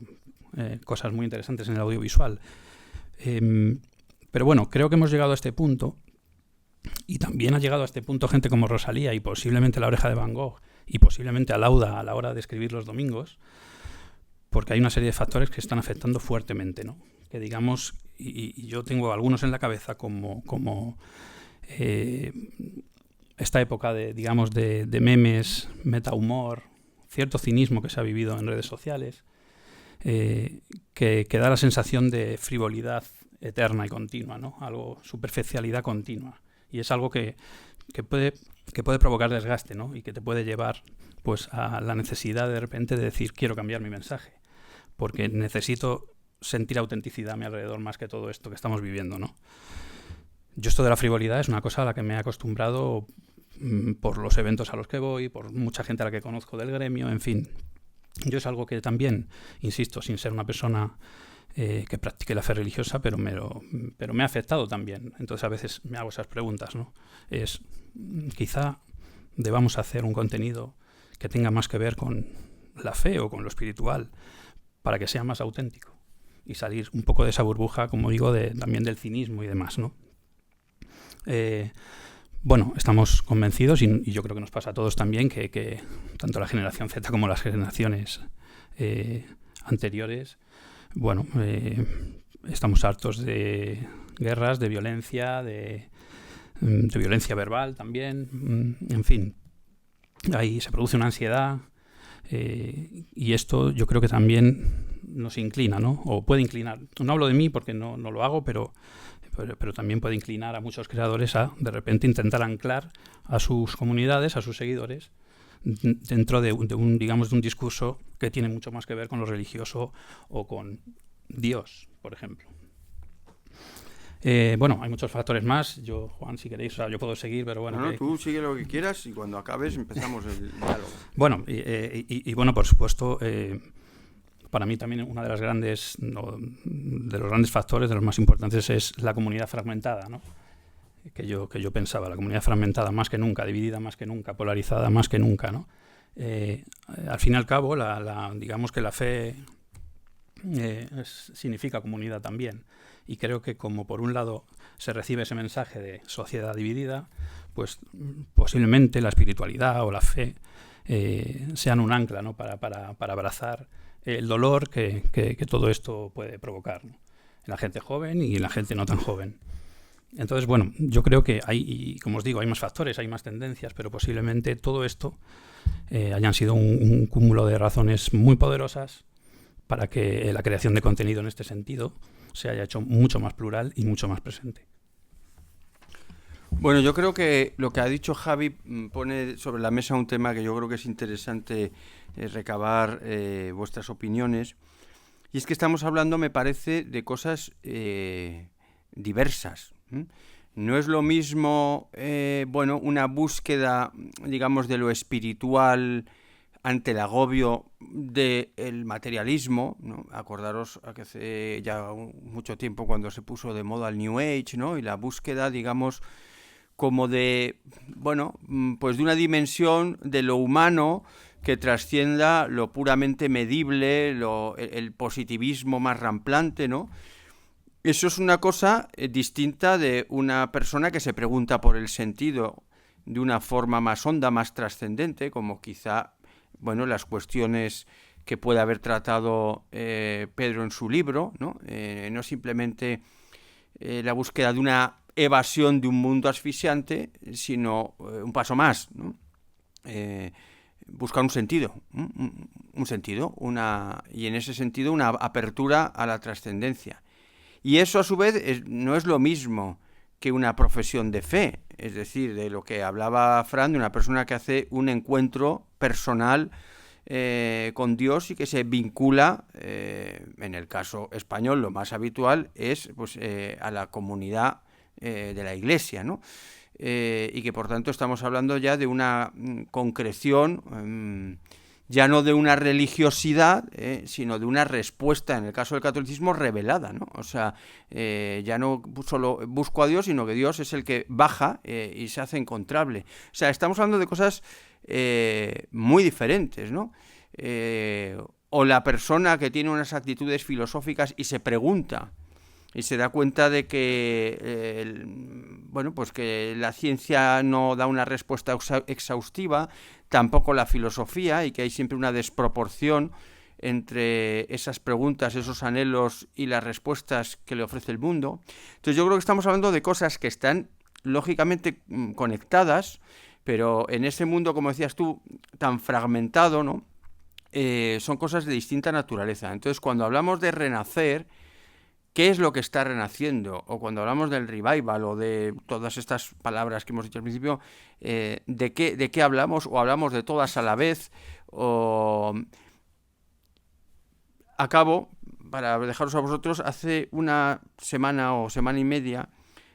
cosas muy interesantes en el audiovisual. Pero bueno, creo que hemos llegado a este punto, y también ha llegado a este punto gente como Rosalía y posiblemente La Oreja de Van Gogh y posiblemente Alauda a la hora de escribir los domingos, porque hay una serie de factores que están afectando fuertemente, ¿no? Que digamos, y yo tengo algunos en la cabeza como esta época de memes, metahumor, cierto cinismo que se ha vivido en redes sociales, que da la sensación de frivolidad eterna y continua, ¿no? Algo, superficialidad continua. Y es algo que puede provocar desgaste, ¿no? Y que te puede llevar pues a la necesidad de repente de decir, quiero cambiar mi mensaje, porque necesito sentir autenticidad a mi alrededor más que todo esto que estamos viviendo, ¿no? Yo esto de la frivolidad es una cosa a la que me he acostumbrado por los eventos a los que voy, por mucha gente a la que conozco del gremio, en fin. Yo es algo que también, insisto, sin ser una persona que practique la fe religiosa, pero me ha afectado también. Entonces a veces me hago esas preguntas, ¿no? Quizá debamos hacer un contenido que tenga más que ver con la fe o con lo espiritual para que sea más auténtico y salir un poco de esa burbuja, como digo, también del cinismo y demás, ¿no? Bueno, estamos convencidos y yo creo que nos pasa a todos también que tanto la generación Z como las generaciones anteriores, bueno, estamos hartos de guerras, de violencia, de violencia verbal también, en fin, ahí se produce una ansiedad y esto yo creo que también nos inclina, ¿no? O puede inclinar. No hablo de mí porque no lo hago, pero también puede inclinar a muchos creadores a, de repente, intentar anclar a sus comunidades, a sus seguidores, dentro de un discurso que tiene mucho más que ver con lo religioso o con Dios, por ejemplo. Bueno, hay muchos factores más. Yo, Juan, si queréis, yo puedo seguir, pero bueno. No, tú sigue lo que quieras y cuando acabes empezamos el diálogo. Bueno, bueno, por supuesto, para mí también una de las de los grandes factores, de los más importantes, es la comunidad fragmentada, ¿no? Que yo pensaba, la comunidad fragmentada más que nunca, dividida más que nunca, polarizada más que nunca, ¿no? Al fin y al cabo, digamos que la fe significa comunidad también. Y creo que como por un lado se recibe ese mensaje de sociedad dividida, pues posiblemente la espiritualidad o la fe sean un ancla, ¿no? para abrazar el dolor que todo esto puede provocar, ¿no? En la gente joven y en la gente no tan joven. Entonces, bueno, yo creo que hay, como os digo, hay más factores, hay más tendencias, pero posiblemente todo esto hayan sido un cúmulo de razones muy poderosas para que la creación de contenido en este sentido se haya hecho mucho más plural y mucho más presente. Bueno, yo creo que lo que ha dicho Javi pone sobre la mesa un tema que yo creo que es interesante recabar vuestras opiniones. Y es que estamos hablando, me parece, de cosas diversas. No es lo mismo, una búsqueda, digamos, de lo espiritual ante el agobio del materialismo, ¿no? Acordaros que hace ya mucho tiempo cuando se puso de moda el New Age, ¿no? Y la búsqueda, digamos, como de, pues de una dimensión de lo humano que trascienda lo puramente medible, el positivismo más ramplante, ¿no? Eso es una cosa distinta de una persona que se pregunta por el sentido de una forma más honda, más trascendente, como quizá, las cuestiones que puede haber tratado Pedro en su libro, ¿no? No simplemente la búsqueda de una evasión de un mundo asfixiante, sino un paso más, ¿no? Buscar un sentido, y en ese sentido una apertura a la trascendencia. Y eso a su vez no es lo mismo que una profesión de fe, es decir, de lo que hablaba Fran, de una persona que hace un encuentro personal con Dios y que se vincula, en el caso español lo más habitual es a la comunidad de la Iglesia, ¿no? Y que por tanto estamos hablando ya de una concreción, ya no de una religiosidad, sino de una respuesta, en el caso del catolicismo, revelada, ¿no? O sea, ya no solo busco a Dios, sino que Dios es el que baja y se hace encontrable. O sea, estamos hablando de cosas muy diferentes, ¿no? O la persona que tiene unas actitudes filosóficas y se pregunta y se da cuenta de que que la ciencia no da una respuesta exhaustiva, tampoco la filosofía, y que hay siempre una desproporción entre esas preguntas, esos anhelos y las respuestas que le ofrece el mundo. Entonces yo creo que estamos hablando de cosas que están lógicamente conectadas, pero en ese mundo, como decías tú, tan fragmentado, ¿no? Son cosas de distinta naturaleza. Entonces cuando hablamos de renacer, ¿qué es lo que está renaciendo? O cuando hablamos del revival o de todas estas palabras que hemos dicho al principio, ¿de qué hablamos? ¿O hablamos de todas a la vez? Acabo, para dejaros a vosotros, hace una semana o semana y media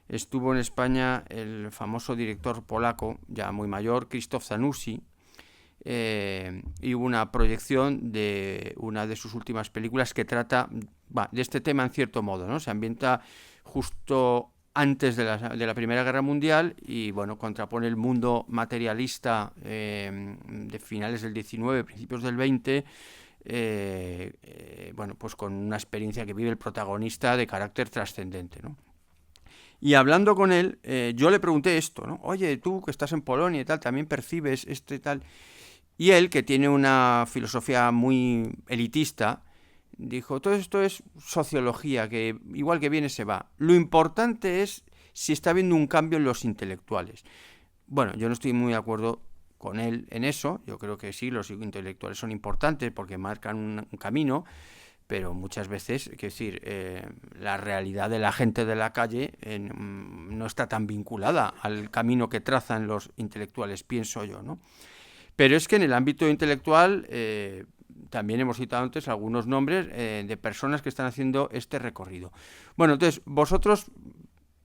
estuvo en España el famoso director polaco, ya muy mayor, Krzysztof Zanussi, y hubo una proyección de una de sus últimas películas que trata de este tema en cierto modo, ¿no? Se ambienta justo antes de la Primera Guerra Mundial y contrapone el mundo materialista de finales del 19, principios del 20, pues con una experiencia que vive el protagonista de carácter trascendente, ¿no? Y hablando con él, yo le pregunté esto, ¿no? Oye, tú que estás en Polonia y tal, ¿también percibes tal? Y él, que tiene una filosofía muy elitista, dijo, todo esto es sociología, que igual que viene se va. Lo importante es si está habiendo un cambio en los intelectuales. Bueno, yo no estoy muy de acuerdo con él en eso. Yo creo que sí, los intelectuales son importantes porque marcan un camino, pero muchas veces, quiero decir, la realidad de la gente de la calle no está tan vinculada al camino que trazan los intelectuales, pienso yo, ¿no? Pero es que en el ámbito intelectual también hemos citado antes algunos nombres de personas que están haciendo este recorrido. Bueno, entonces, vosotros,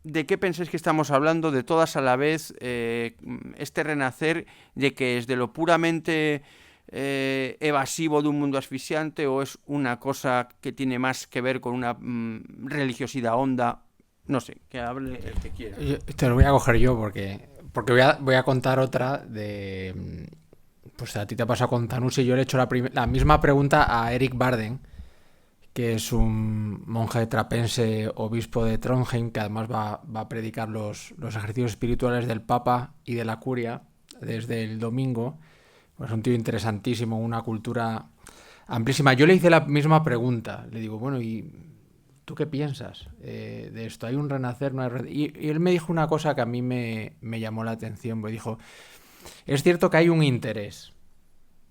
¿de qué pensáis que estamos hablando? De todas a la vez, este renacer, ¿de que es de lo puramente evasivo de un mundo asfixiante, o es una cosa que tiene más que ver con una religiosidad honda? No sé, que hable el que quiera. Te lo voy a coger yo porque voy a contar otra de... Pues a ti te ha pasado con Zanussi. Yo le he hecho la misma pregunta a Eric Barden, que es un monje trapense, obispo de Trondheim, que además va a predicar los ejercicios espirituales del Papa y de la Curia desde el domingo. Pues un tío interesantísimo, una cultura amplísima. Yo le hice la misma pregunta. Le digo, bueno, ¿y tú qué piensas de esto? ¿Hay un renacer? ¿No hay renacer? Y él me dijo una cosa que a mí me llamó la atención. Me dijo, es cierto que hay un interés.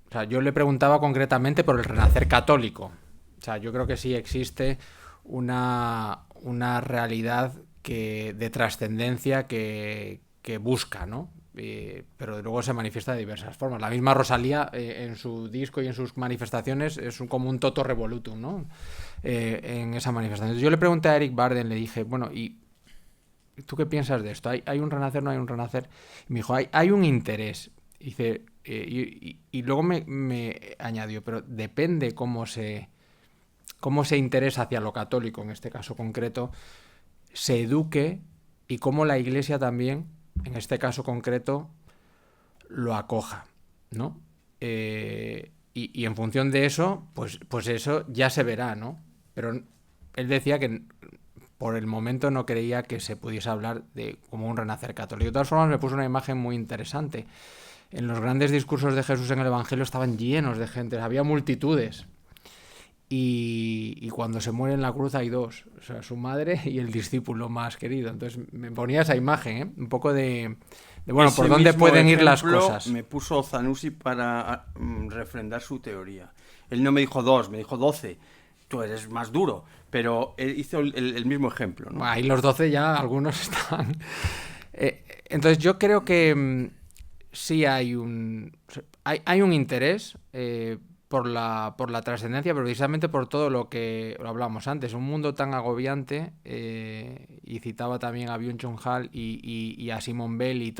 O sea, yo le preguntaba concretamente por el renacer católico. O sea, yo creo que sí existe una realidad de trascendencia que busca, ¿no? Pero luego se manifiesta de diversas formas. La misma Rosalía en su disco y en sus manifestaciones es como un toto revolutum, ¿no? En esa manifestación. Yo le pregunté a Eric Barden, le dije, bueno, ¿y tú qué piensas de esto? ¿Hay un renacer, no hay un renacer? Y me dijo, hay un interés. Y dice, y luego me añadió, pero depende cómo se interesa hacia lo católico, en este caso concreto, se eduque, y cómo la Iglesia también, en este caso concreto, lo acoja, ¿no? Y en función de eso, pues eso ya se verá, ¿no? Pero él decía que por el momento no creía que se pudiese hablar de como un renacer católico. De todas formas, me puso una imagen muy interesante. En los grandes discursos de Jesús en el Evangelio estaban llenos de gente, había multitudes. Y cuando se muere en la cruz hay dos, o sea, su madre y el discípulo más querido. Entonces me ponía esa imagen, un poco de bueno, ese por dónde pueden ir las ejemplo cosas. Me puso Zanussi para refrendar su teoría. Él no me dijo 2, me dijo 12. Tú eres más duro, pero él hizo el mismo ejemplo, ¿no? Ahí los 12 ya algunos están... entonces yo creo que sí hay un interés por la trascendencia, pero precisamente por todo lo que lo hablamos antes, un mundo tan agobiante, y citaba también a Byung-Chul Han y a Simone Weil y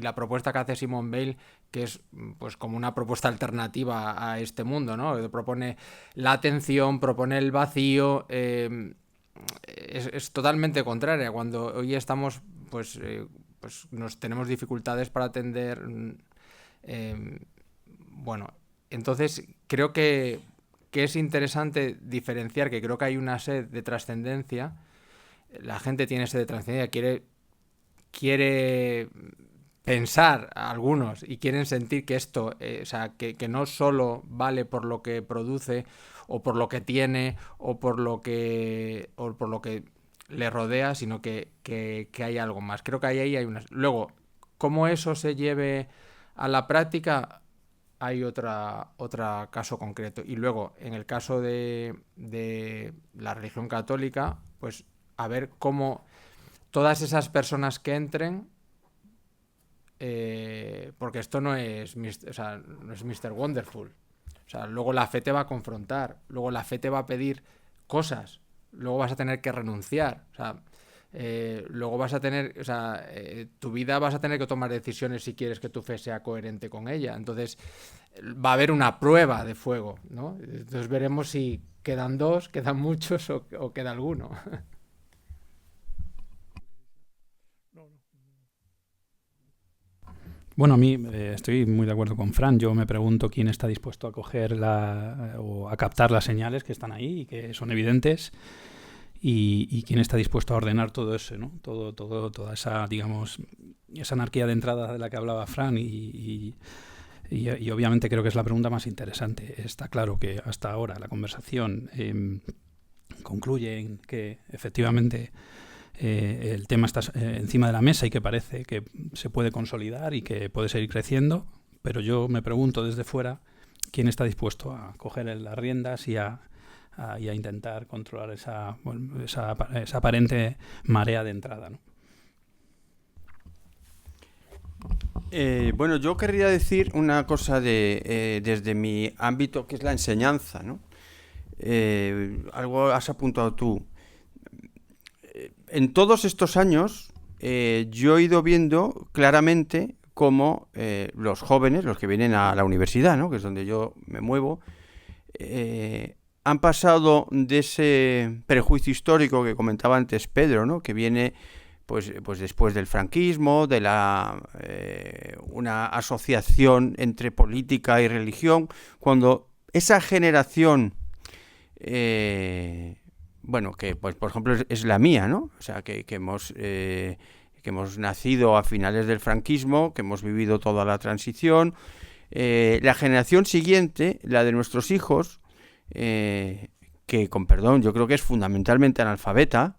la propuesta que hace Simone Weil, que es pues como una propuesta alternativa a este mundo, ¿no? Propone la atención, propone el vacío, es totalmente contraria. Cuando hoy estamos, pues nos tenemos dificultades para atender, bueno, entonces creo que es interesante diferenciar, que creo que hay una sed de trascendencia. La gente tiene sed de trascendencia, quiere pensar a algunos y quieren sentir que esto, o sea, que no solo vale por lo que produce o por lo que tiene o por lo que le rodea, sino que hay algo más. Creo que ahí hay una... Luego, cómo eso se lleve a la práctica, hay otro caso concreto. Y luego, en el caso de la religión católica, pues a ver cómo todas esas personas que entren, porque esto no es Mr. Wonderful. O sea, luego la fe te va a confrontar, luego la fe te va a pedir cosas, luego vas a tener que renunciar. O sea, luego vas a tener, o sea, tu vida vas a tener que tomar decisiones si quieres que tu fe sea coherente con ella. Entonces va a haber una prueba de fuego, ¿no? Entonces veremos si quedan dos, quedan muchos o queda alguno. Bueno, a mí estoy muy de acuerdo con Fran. Yo me pregunto quién está dispuesto a coger o a captar las señales que están ahí y que son evidentes, y quién está dispuesto a ordenar todo eso, ¿no? Toda esa, digamos, esa anarquía de entrada de la que hablaba Fran, y obviamente creo que es la pregunta más interesante. Está claro que hasta ahora la conversación concluye en que efectivamente el tema está encima de la mesa y que parece que se puede consolidar y que puede seguir creciendo, pero yo me pregunto desde fuera quién está dispuesto a coger las riendas y a y a intentar controlar esa aparente marea de entrada, ¿no? Bueno, yo querría decir una cosa desde mi ámbito, que es la enseñanza, ¿no? Algo has apuntado tú. En todos estos años yo he ido viendo claramente cómo los jóvenes, los que vienen a la universidad, ¿no?, que es donde yo me muevo, han pasado de ese prejuicio histórico que comentaba antes Pedro, ¿no?, que viene pues después del franquismo, de una asociación entre política y religión, cuando esa generación, bueno, que pues por ejemplo es la mía, ¿no? O sea, que hemos nacido a finales del franquismo, que hemos vivido toda la transición, la generación siguiente, la de nuestros hijos, que con perdón, yo creo que es fundamentalmente analfabeta.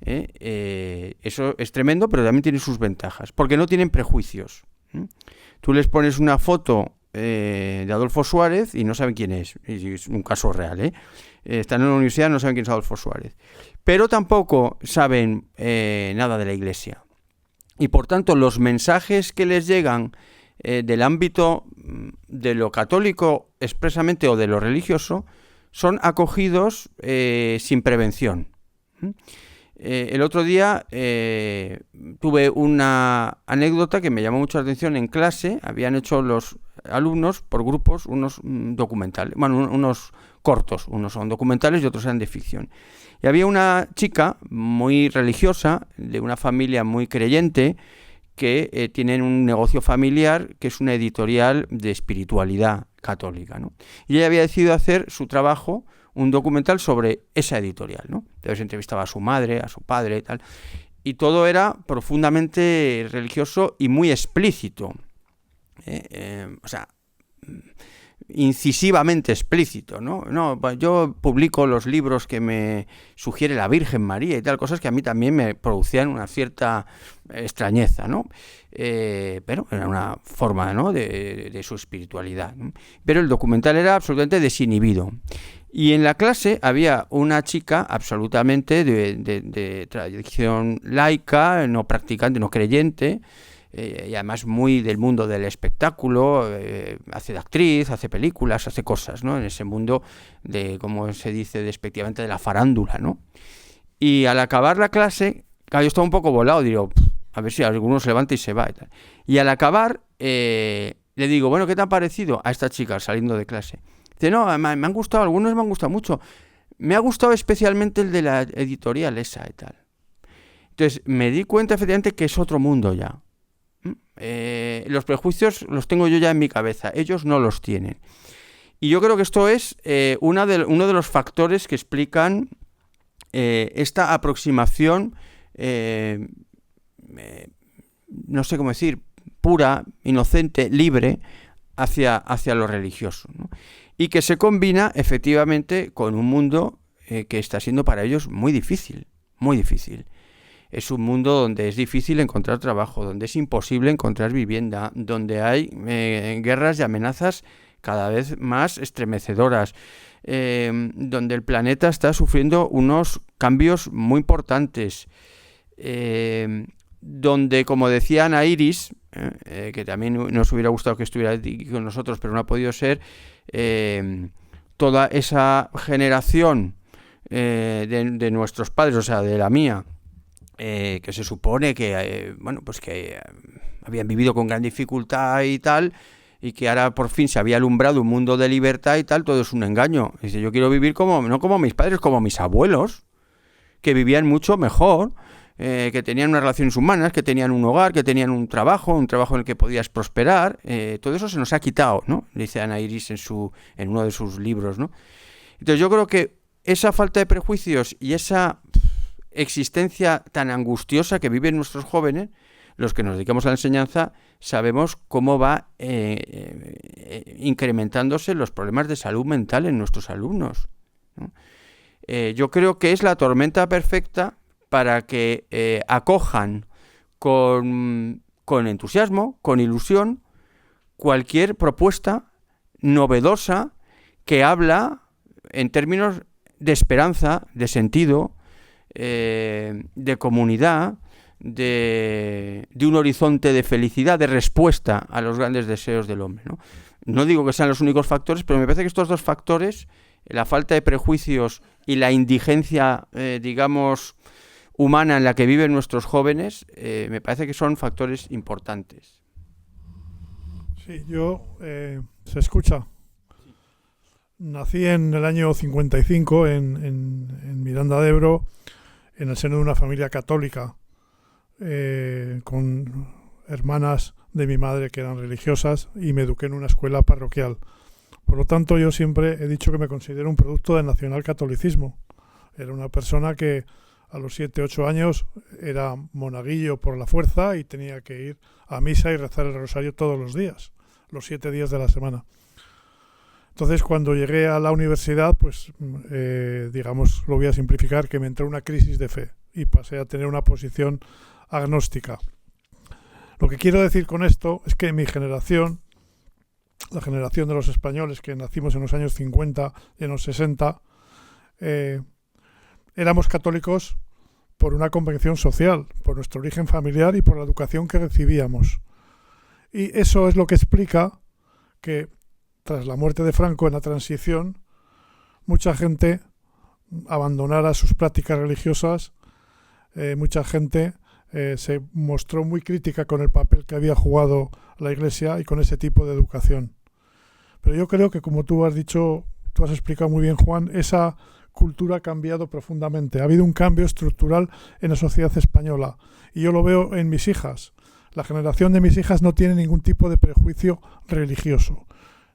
Eso es tremendo, pero también tiene sus ventajas, porque no tienen prejuicios. Tú les pones una foto de Adolfo Suárez y no saben quién es. Es un caso real, están en la universidad, no saben quién es Adolfo Suárez, pero tampoco saben nada de la Iglesia, y por tanto los mensajes que les llegan del ámbito de lo católico expresamente o de lo religioso son acogidos sin prevención. El otro día tuve una anécdota que me llamó mucho la atención. En clase habían hecho los alumnos por grupos unos documentales, bueno, unos cortos, unos son documentales y otros eran de ficción. Y había una chica muy religiosa, de una familia muy creyente, que tienen un negocio familiar que es una editorial de espiritualidad católica, ¿no? Y ella había decidido hacer su trabajo, un documental sobre esa editorial, ¿no? Entonces entrevistaba a su madre, a su padre y tal, y todo era profundamente religioso y muy explícito, o sea, incisivamente explícito, ¿no? No, yo publico los libros que me sugiere la Virgen María y tal, cosas que a mí también me producían una cierta extrañeza, ¿no? Pero era una forma, ¿no?, de su espiritualidad, ¿no? Pero el documental era absolutamente desinhibido. Y en la clase había una chica absolutamente de tradición laica, no practicante, no creyente, y además muy del mundo del espectáculo, hace de actriz, hace películas, hace cosas, ¿no?, en ese mundo de, como se dice despectivamente, de la farándula, ¿no? Y al acabar la clase, claro, yo estaba un poco volado, digo, a ver si alguno se levanta y se va y tal. Y al acabar, le digo, bueno, ¿qué te ha parecido a esta chica saliendo de clase? Dice, no, me han gustado, algunos me han gustado mucho. Me ha gustado especialmente el de la editorial esa y tal. Entonces me di cuenta efectivamente que es otro mundo ya. Los prejuicios los tengo yo ya en mi cabeza, ellos no los tienen. Y yo creo que esto es uno de los factores que explican esta aproximación, no sé cómo decir, pura, inocente, libre hacia lo religioso, ¿no? Y que se combina efectivamente con un mundo que está siendo para ellos muy difícil, muy difícil. Es un mundo donde es difícil encontrar trabajo, donde es imposible encontrar vivienda, donde hay guerras y amenazas cada vez más estremecedoras, donde el planeta está sufriendo unos cambios muy importantes, donde, como decía Ana Iris, que también nos hubiera gustado que estuviera aquí con nosotros, pero no ha podido ser, toda esa generación de nuestros padres, o sea, de la mía, que se supone que, bueno, pues que habían vivido con gran dificultad y tal, y que ahora por fin se había alumbrado un mundo de libertad y tal, todo es un engaño. Dice, yo quiero vivir no como mis padres, como mis abuelos, que vivían mucho mejor, que tenían unas relaciones humanas, que tenían un hogar, que tenían un trabajo en el que podías prosperar. Todo eso se nos ha quitado, ¿no?, dice Ana Iris en uno de sus libros, ¿no? Entonces yo creo que esa falta de prejuicios y esa existencia tan angustiosa que viven nuestros jóvenes, los que nos dedicamos a la enseñanza, sabemos cómo va incrementándose los problemas de salud mental en nuestros alumnos, ¿no? Yo creo que es la tormenta perfecta para que acojan con entusiasmo, con ilusión, cualquier propuesta novedosa que habla en términos de esperanza, de sentido, de comunidad, de un horizonte de felicidad, de respuesta a los grandes deseos del hombre, ¿no? No digo que sean los únicos factores, pero me parece que estos dos factores, la falta de prejuicios y la indigencia, digamos, humana en la que viven nuestros jóvenes, me parece que son factores importantes. Sí, se escucha. Nací en el año 55 en Miranda de Ebro, en el seno de una familia católica, con hermanas de mi madre que eran religiosas, y me eduqué en una escuela parroquial. Por lo tanto, yo siempre he dicho que me considero un producto del nacionalcatolicismo. Era una persona que a los 7, 8 años era monaguillo por la fuerza y tenía que ir a misa y rezar el rosario todos los días, los 7 días de la semana. Entonces, cuando llegué a la universidad, pues, digamos, lo voy a simplificar, que me entró una crisis de fe y pasé a tener una posición agnóstica. Lo que quiero decir con esto es que mi generación, la generación de los españoles que nacimos en los años 50 y en los 60, éramos católicos por una convención social, por nuestro origen familiar y por la educación que recibíamos. Y eso es lo que explica que tras la muerte de Franco en la transición, mucha gente abandonara sus prácticas religiosas, mucha gente se mostró muy crítica con el papel que había jugado la Iglesia y con ese tipo de educación. Pero yo creo que, como tú has dicho, tú has explicado muy bien, Juan, esa cultura ha cambiado profundamente. Ha habido un cambio estructural en la sociedad española y yo lo veo en mis hijas. La generación de mis hijas no tiene ningún tipo de prejuicio religioso.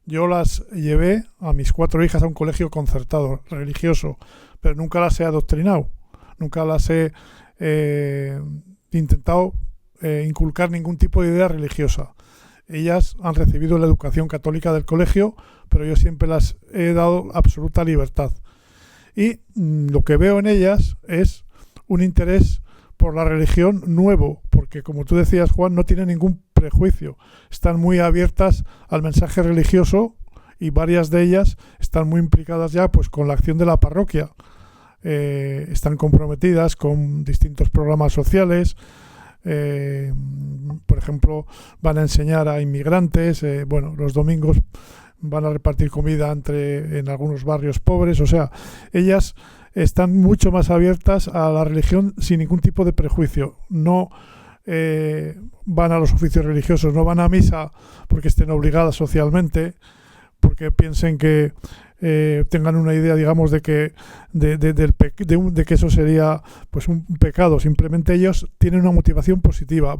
Yo las llevé a mis 4 hijas a un colegio concertado, religioso, pero nunca las he adoctrinado, nunca las he intentado inculcar ningún tipo de idea religiosa. Ellas han recibido la educación católica del colegio, pero yo siempre las he dado absoluta libertad. Y lo que veo en ellas es un interés por la religión nuevo, porque, como tú decías, Juan, no tienen ningún prejuicio. Están muy abiertas al mensaje religioso y varias de ellas están muy implicadas ya, pues, con la acción de la parroquia. Están comprometidas con distintos programas sociales. Por ejemplo, van a enseñar a inmigrantes. Los domingos van a repartir comida en algunos barrios pobres. O sea, ellas están mucho más abiertas a la religión sin ningún tipo de prejuicio. No van a los oficios religiosos, no van a misa porque estén obligadas socialmente, porque piensen que tengan una idea, digamos, de que de que eso sería, pues, un pecado. Simplemente ellos tienen una motivación positiva,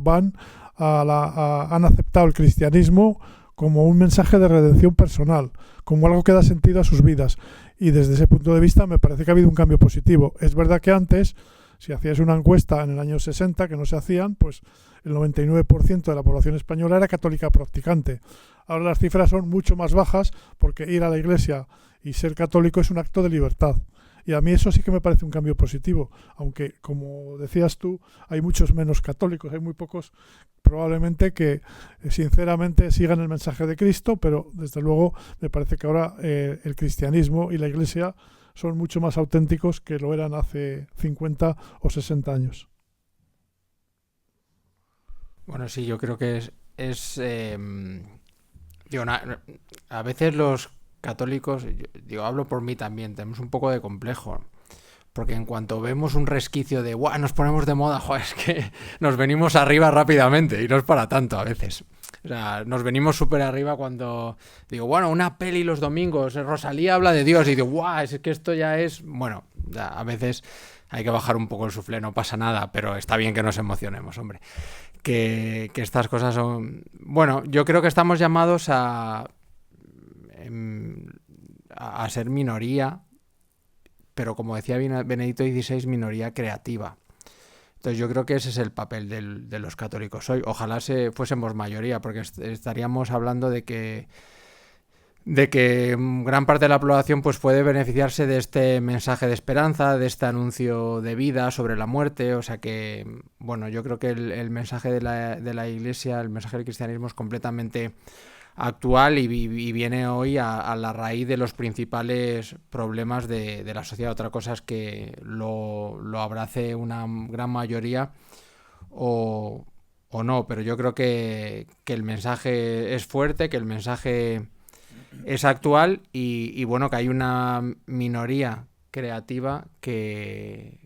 han aceptado el cristianismo como un mensaje de redención personal, como algo que da sentido a sus vidas, y desde ese punto de vista me parece que ha habido un cambio positivo. Es verdad que antes, si hacías una encuesta en el año 60, que no se hacían, pues el 99% de la población española era católica practicante. Ahora las cifras son mucho más bajas porque ir a la iglesia y ser católico es un acto de libertad. Y a mí eso sí que me parece un cambio positivo, aunque, como decías tú, hay muchos menos católicos, hay muy pocos probablemente que sinceramente sigan el mensaje de Cristo, pero desde luego me parece que ahora el cristianismo y la iglesia son mucho más auténticos que lo eran hace 50 o 60 años. Bueno, sí, yo creo que a veces los católicos, hablo por mí también, tenemos un poco de complejo, porque en cuanto vemos un resquicio de ¡guau! Nos ponemos de moda, es que nos venimos arriba rápidamente, y no es para tanto a veces. O sea, nos venimos súper arriba cuando digo, una peli los domingos, Rosalía habla de Dios, y digo, ¡guau! Es que esto ya es... Bueno, a veces hay que bajar un poco el suflé, no pasa nada, pero está bien que nos emocionemos, hombre. Que estas cosas son... Bueno, yo creo que estamos llamados a ser minoría, pero, como decía Benedicto XVI, minoría creativa. Entonces yo creo que ese es el papel de los católicos hoy. Ojalá fuésemos mayoría, porque estaríamos hablando de que gran parte de la población, pues, puede beneficiarse de este mensaje de esperanza, de este anuncio de vida sobre la muerte. O sea que, yo creo que el mensaje de la Iglesia, el mensaje del cristianismo, es completamente actual y viene hoy a la raíz de los principales problemas de la sociedad. Otra cosa es que lo abrace una gran mayoría o no, pero yo creo que el mensaje es fuerte, que el mensaje es actual y bueno, que hay una minoría creativa que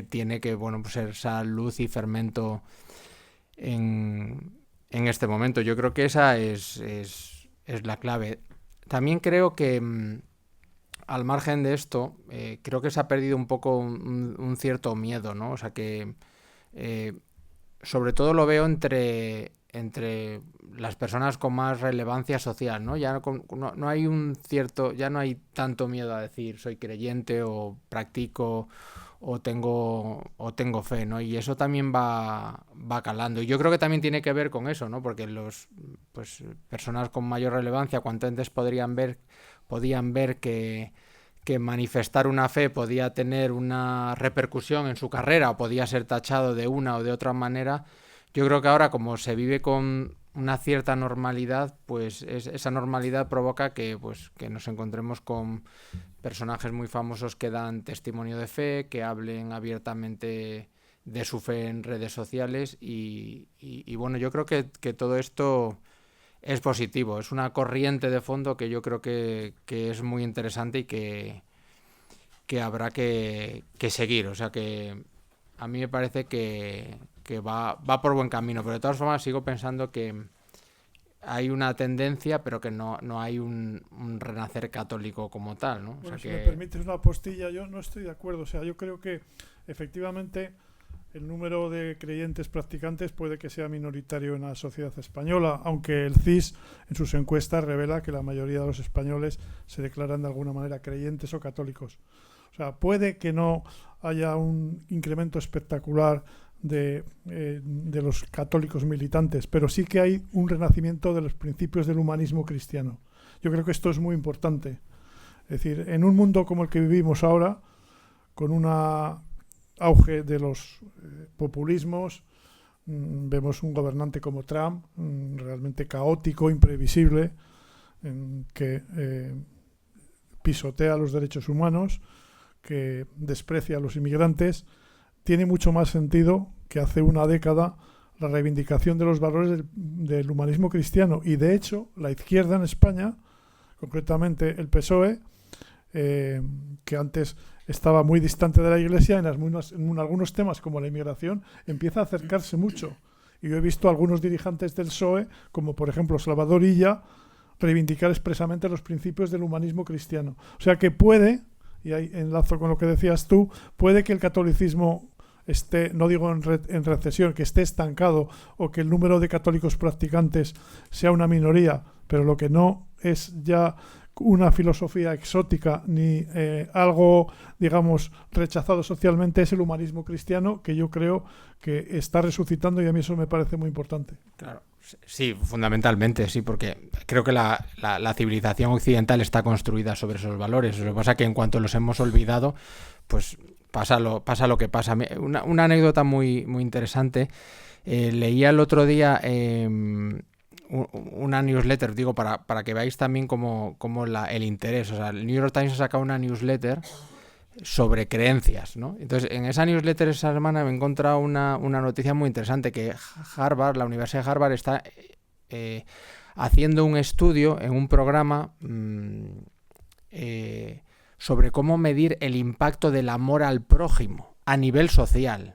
tiene que pues ser sal, luz y fermento en este momento. Yo creo que esa es la clave. También creo que al margen de esto, creo que se ha perdido un poco un cierto miedo, ¿no? O sea que sobre todo lo veo entre las personas con más relevancia social, ¿no? Ya no hay ya no hay tanto miedo a decir soy creyente o practico o tengo fe, ¿no? Y eso también va calando. Y yo creo que también tiene que ver con eso, ¿no? Porque personas con mayor relevancia, cuanto antes podían ver que manifestar una fe podía tener una repercusión en su carrera o podía ser tachado de una o de otra manera. Yo creo que ahora, como se vive con una cierta normalidad, pues esa normalidad provoca que nos encontremos con personajes muy famosos que dan testimonio de fe, que hablen abiertamente de su fe en redes sociales y bueno, yo creo que todo esto es positivo, es una corriente de fondo que yo creo que es muy interesante y que habrá que seguir. O sea que a mí me parece que va por buen camino, pero de todas formas sigo pensando que hay una tendencia, pero que no hay un renacer católico como tal, ¿no? Bueno, o sea si que... me permites una postilla, yo no estoy de acuerdo. O sea, yo creo que efectivamente el número de creyentes practicantes puede que sea minoritario en la sociedad española, aunque el CIS en sus encuestas revela que la mayoría de los españoles se declaran de alguna manera creyentes o católicos. O sea, puede que no haya un incremento espectacular de los católicos militantes, pero sí que hay un renacimiento de los principios del humanismo cristiano. Yo creo que esto es muy importante. Es decir, en un mundo como el que vivimos ahora, con una auge de los populismos, vemos un gobernante como Trump, realmente caótico, imprevisible, que pisotea los derechos humanos, que desprecia a los inmigrantes. Tiene mucho más sentido que hace una década la reivindicación de los valores del humanismo cristiano. Y de hecho, la izquierda en España, concretamente el PSOE, que antes estaba muy distante de la Iglesia, en algunos temas como la inmigración empieza a acercarse mucho. Y yo he visto a algunos dirigentes del PSOE, como por ejemplo Salvador Illa, reivindicar expresamente los principios del humanismo cristiano. O sea que puede, y ahí enlazo con lo que decías tú, puede que el catolicismo esté, no digo en recesión, que esté estancado o que el número de católicos practicantes sea una minoría, pero lo que no es ya una filosofía exótica ni algo, digamos, rechazado socialmente es el humanismo cristiano, que yo creo que está resucitando y a mí eso me parece muy importante. Claro, sí, fundamentalmente, sí, porque creo que la civilización occidental está construida sobre esos valores. Lo que pasa es que en cuanto los hemos olvidado, pues pasa lo que pasa. Una anécdota muy, muy interesante. Leía el otro día una newsletter, digo, para que veáis también como el interés. O sea, el New York Times ha sacado una newsletter sobre creencias, ¿no? Entonces, en esa newsletter esa semana me he encontrado una noticia muy interesante, que Harvard, la Universidad de Harvard, está haciendo un estudio en un programa sobre cómo medir el impacto del amor al prójimo a nivel social.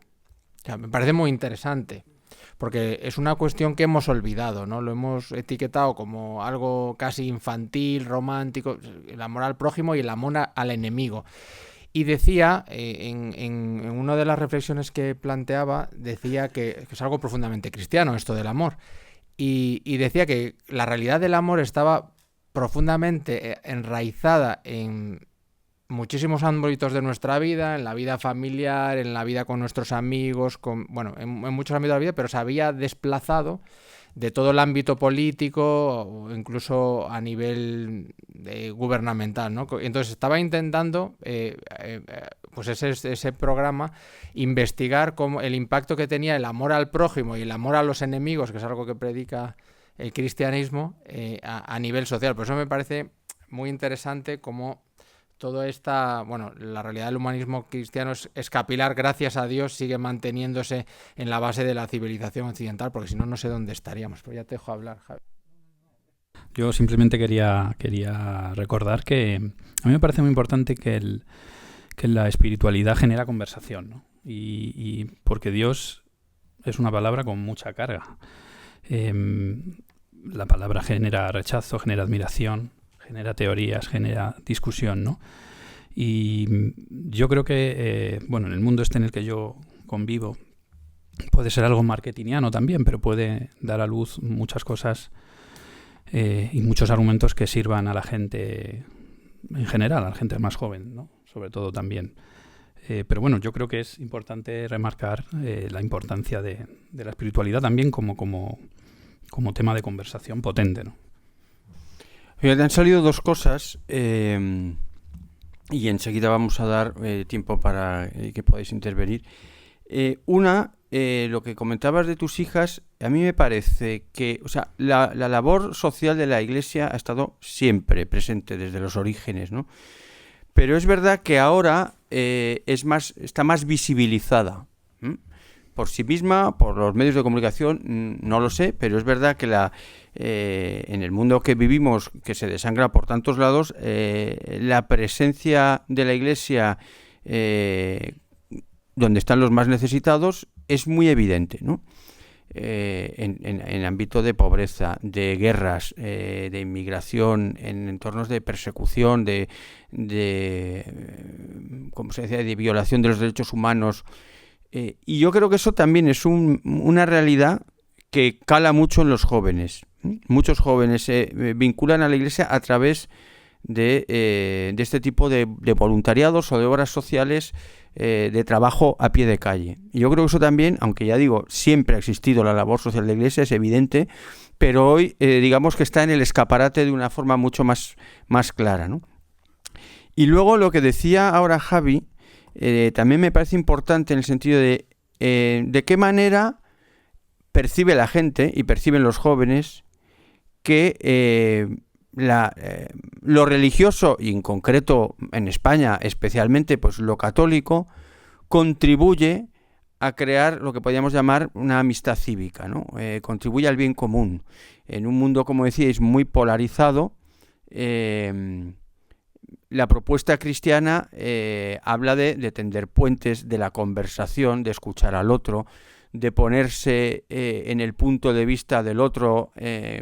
O sea, me parece muy interesante, porque es una cuestión que hemos olvidado, ¿no? Lo hemos etiquetado como algo casi infantil, romántico, el amor al prójimo y el amor al enemigo. Y decía, en una de las reflexiones que planteaba, decía que es algo profundamente cristiano esto del amor. Y decía que la realidad del amor estaba profundamente enraizada en muchísimos ámbitos de nuestra vida, en la vida familiar, en la vida con nuestros amigos, en muchos ámbitos de la vida, pero se había desplazado de todo el ámbito político o incluso a nivel gubernamental, ¿no? Entonces estaba intentando, pues ese programa, investigar cómo el impacto que tenía el amor al prójimo y el amor a los enemigos, que es algo que predica el cristianismo a nivel social. Por eso me parece muy interesante cómo toda esta, bueno, la realidad del humanismo cristiano es capilar, gracias a Dios, sigue manteniéndose en la base de la civilización occidental, porque si no, no sé dónde estaríamos. Pero ya te dejo hablar, Javi. Yo simplemente quería recordar que a mí me parece muy importante que la espiritualidad genera conversación, ¿no? Y porque Dios es una palabra con mucha carga. La palabra genera rechazo, genera admiración, genera teorías, genera discusión, ¿no? Y yo creo que, bueno, en el mundo en el que yo convivo, puede ser algo marketingiano también, pero puede dar a luz muchas cosas y muchos argumentos que sirvan a la gente en general, a la gente más joven, ¿no? Sobre todo también. Pero bueno, yo creo que es importante remarcar la importancia de la espiritualidad también como tema de conversación potente, ¿no? Fíjate, han salido dos cosas y enseguida vamos a dar tiempo para que podáis intervenir. Una, lo que comentabas de tus hijas, a mí me parece que, o sea, la labor social de la Iglesia ha estado siempre presente desde los orígenes, ¿no? Pero es verdad que ahora está más visibilizada. Por sí misma, por los medios de comunicación, no lo sé, pero es verdad que en el mundo que vivimos, que se desangra por tantos lados, la presencia de la Iglesia donde están los más necesitados es muy evidente, ¿no? En ámbito de pobreza, de guerras, de inmigración, en entornos de persecución, ¿cómo se decía?, de violación de los derechos humanos. Y yo creo que eso también es una realidad que cala mucho en los jóvenes. Muchos jóvenes se vinculan a la Iglesia a través de este tipo de voluntariados o de obras sociales, de trabajo a pie de calle. Y yo creo que eso también, aunque ya digo, siempre ha existido la labor social de la Iglesia, es evidente, pero hoy digamos que está en el escaparate de una forma mucho más clara, ¿no? Y luego lo que decía ahora Javi, también me parece importante en el sentido de qué manera percibe la gente y perciben los jóvenes que lo religioso, y en concreto en España especialmente pues lo católico, contribuye a crear lo que podríamos llamar una amistad cívica, ¿no? Contribuye al bien común. En un mundo, como decíais, muy polarizado, la propuesta cristiana habla de tender puentes, de la conversación, de escuchar al otro, de ponerse en el punto de vista del otro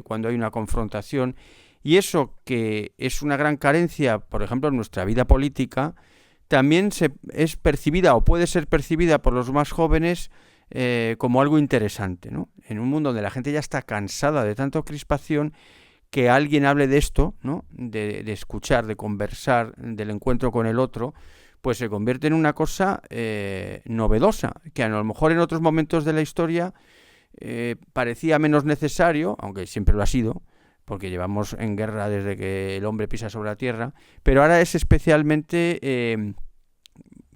cuando hay una confrontación. Y eso, que es una gran carencia, por ejemplo, en nuestra vida política, también es percibida o puede ser percibida por los más jóvenes como algo interesante, ¿no? En un mundo donde la gente ya está cansada de tanta crispación, que alguien hable de esto, ¿no? De escuchar, de conversar, del encuentro con el otro, pues se convierte en una cosa novedosa, que a lo mejor en otros momentos de la historia parecía menos necesario, aunque siempre lo ha sido, porque llevamos en guerra desde que el hombre pisa sobre la tierra, pero ahora es especialmente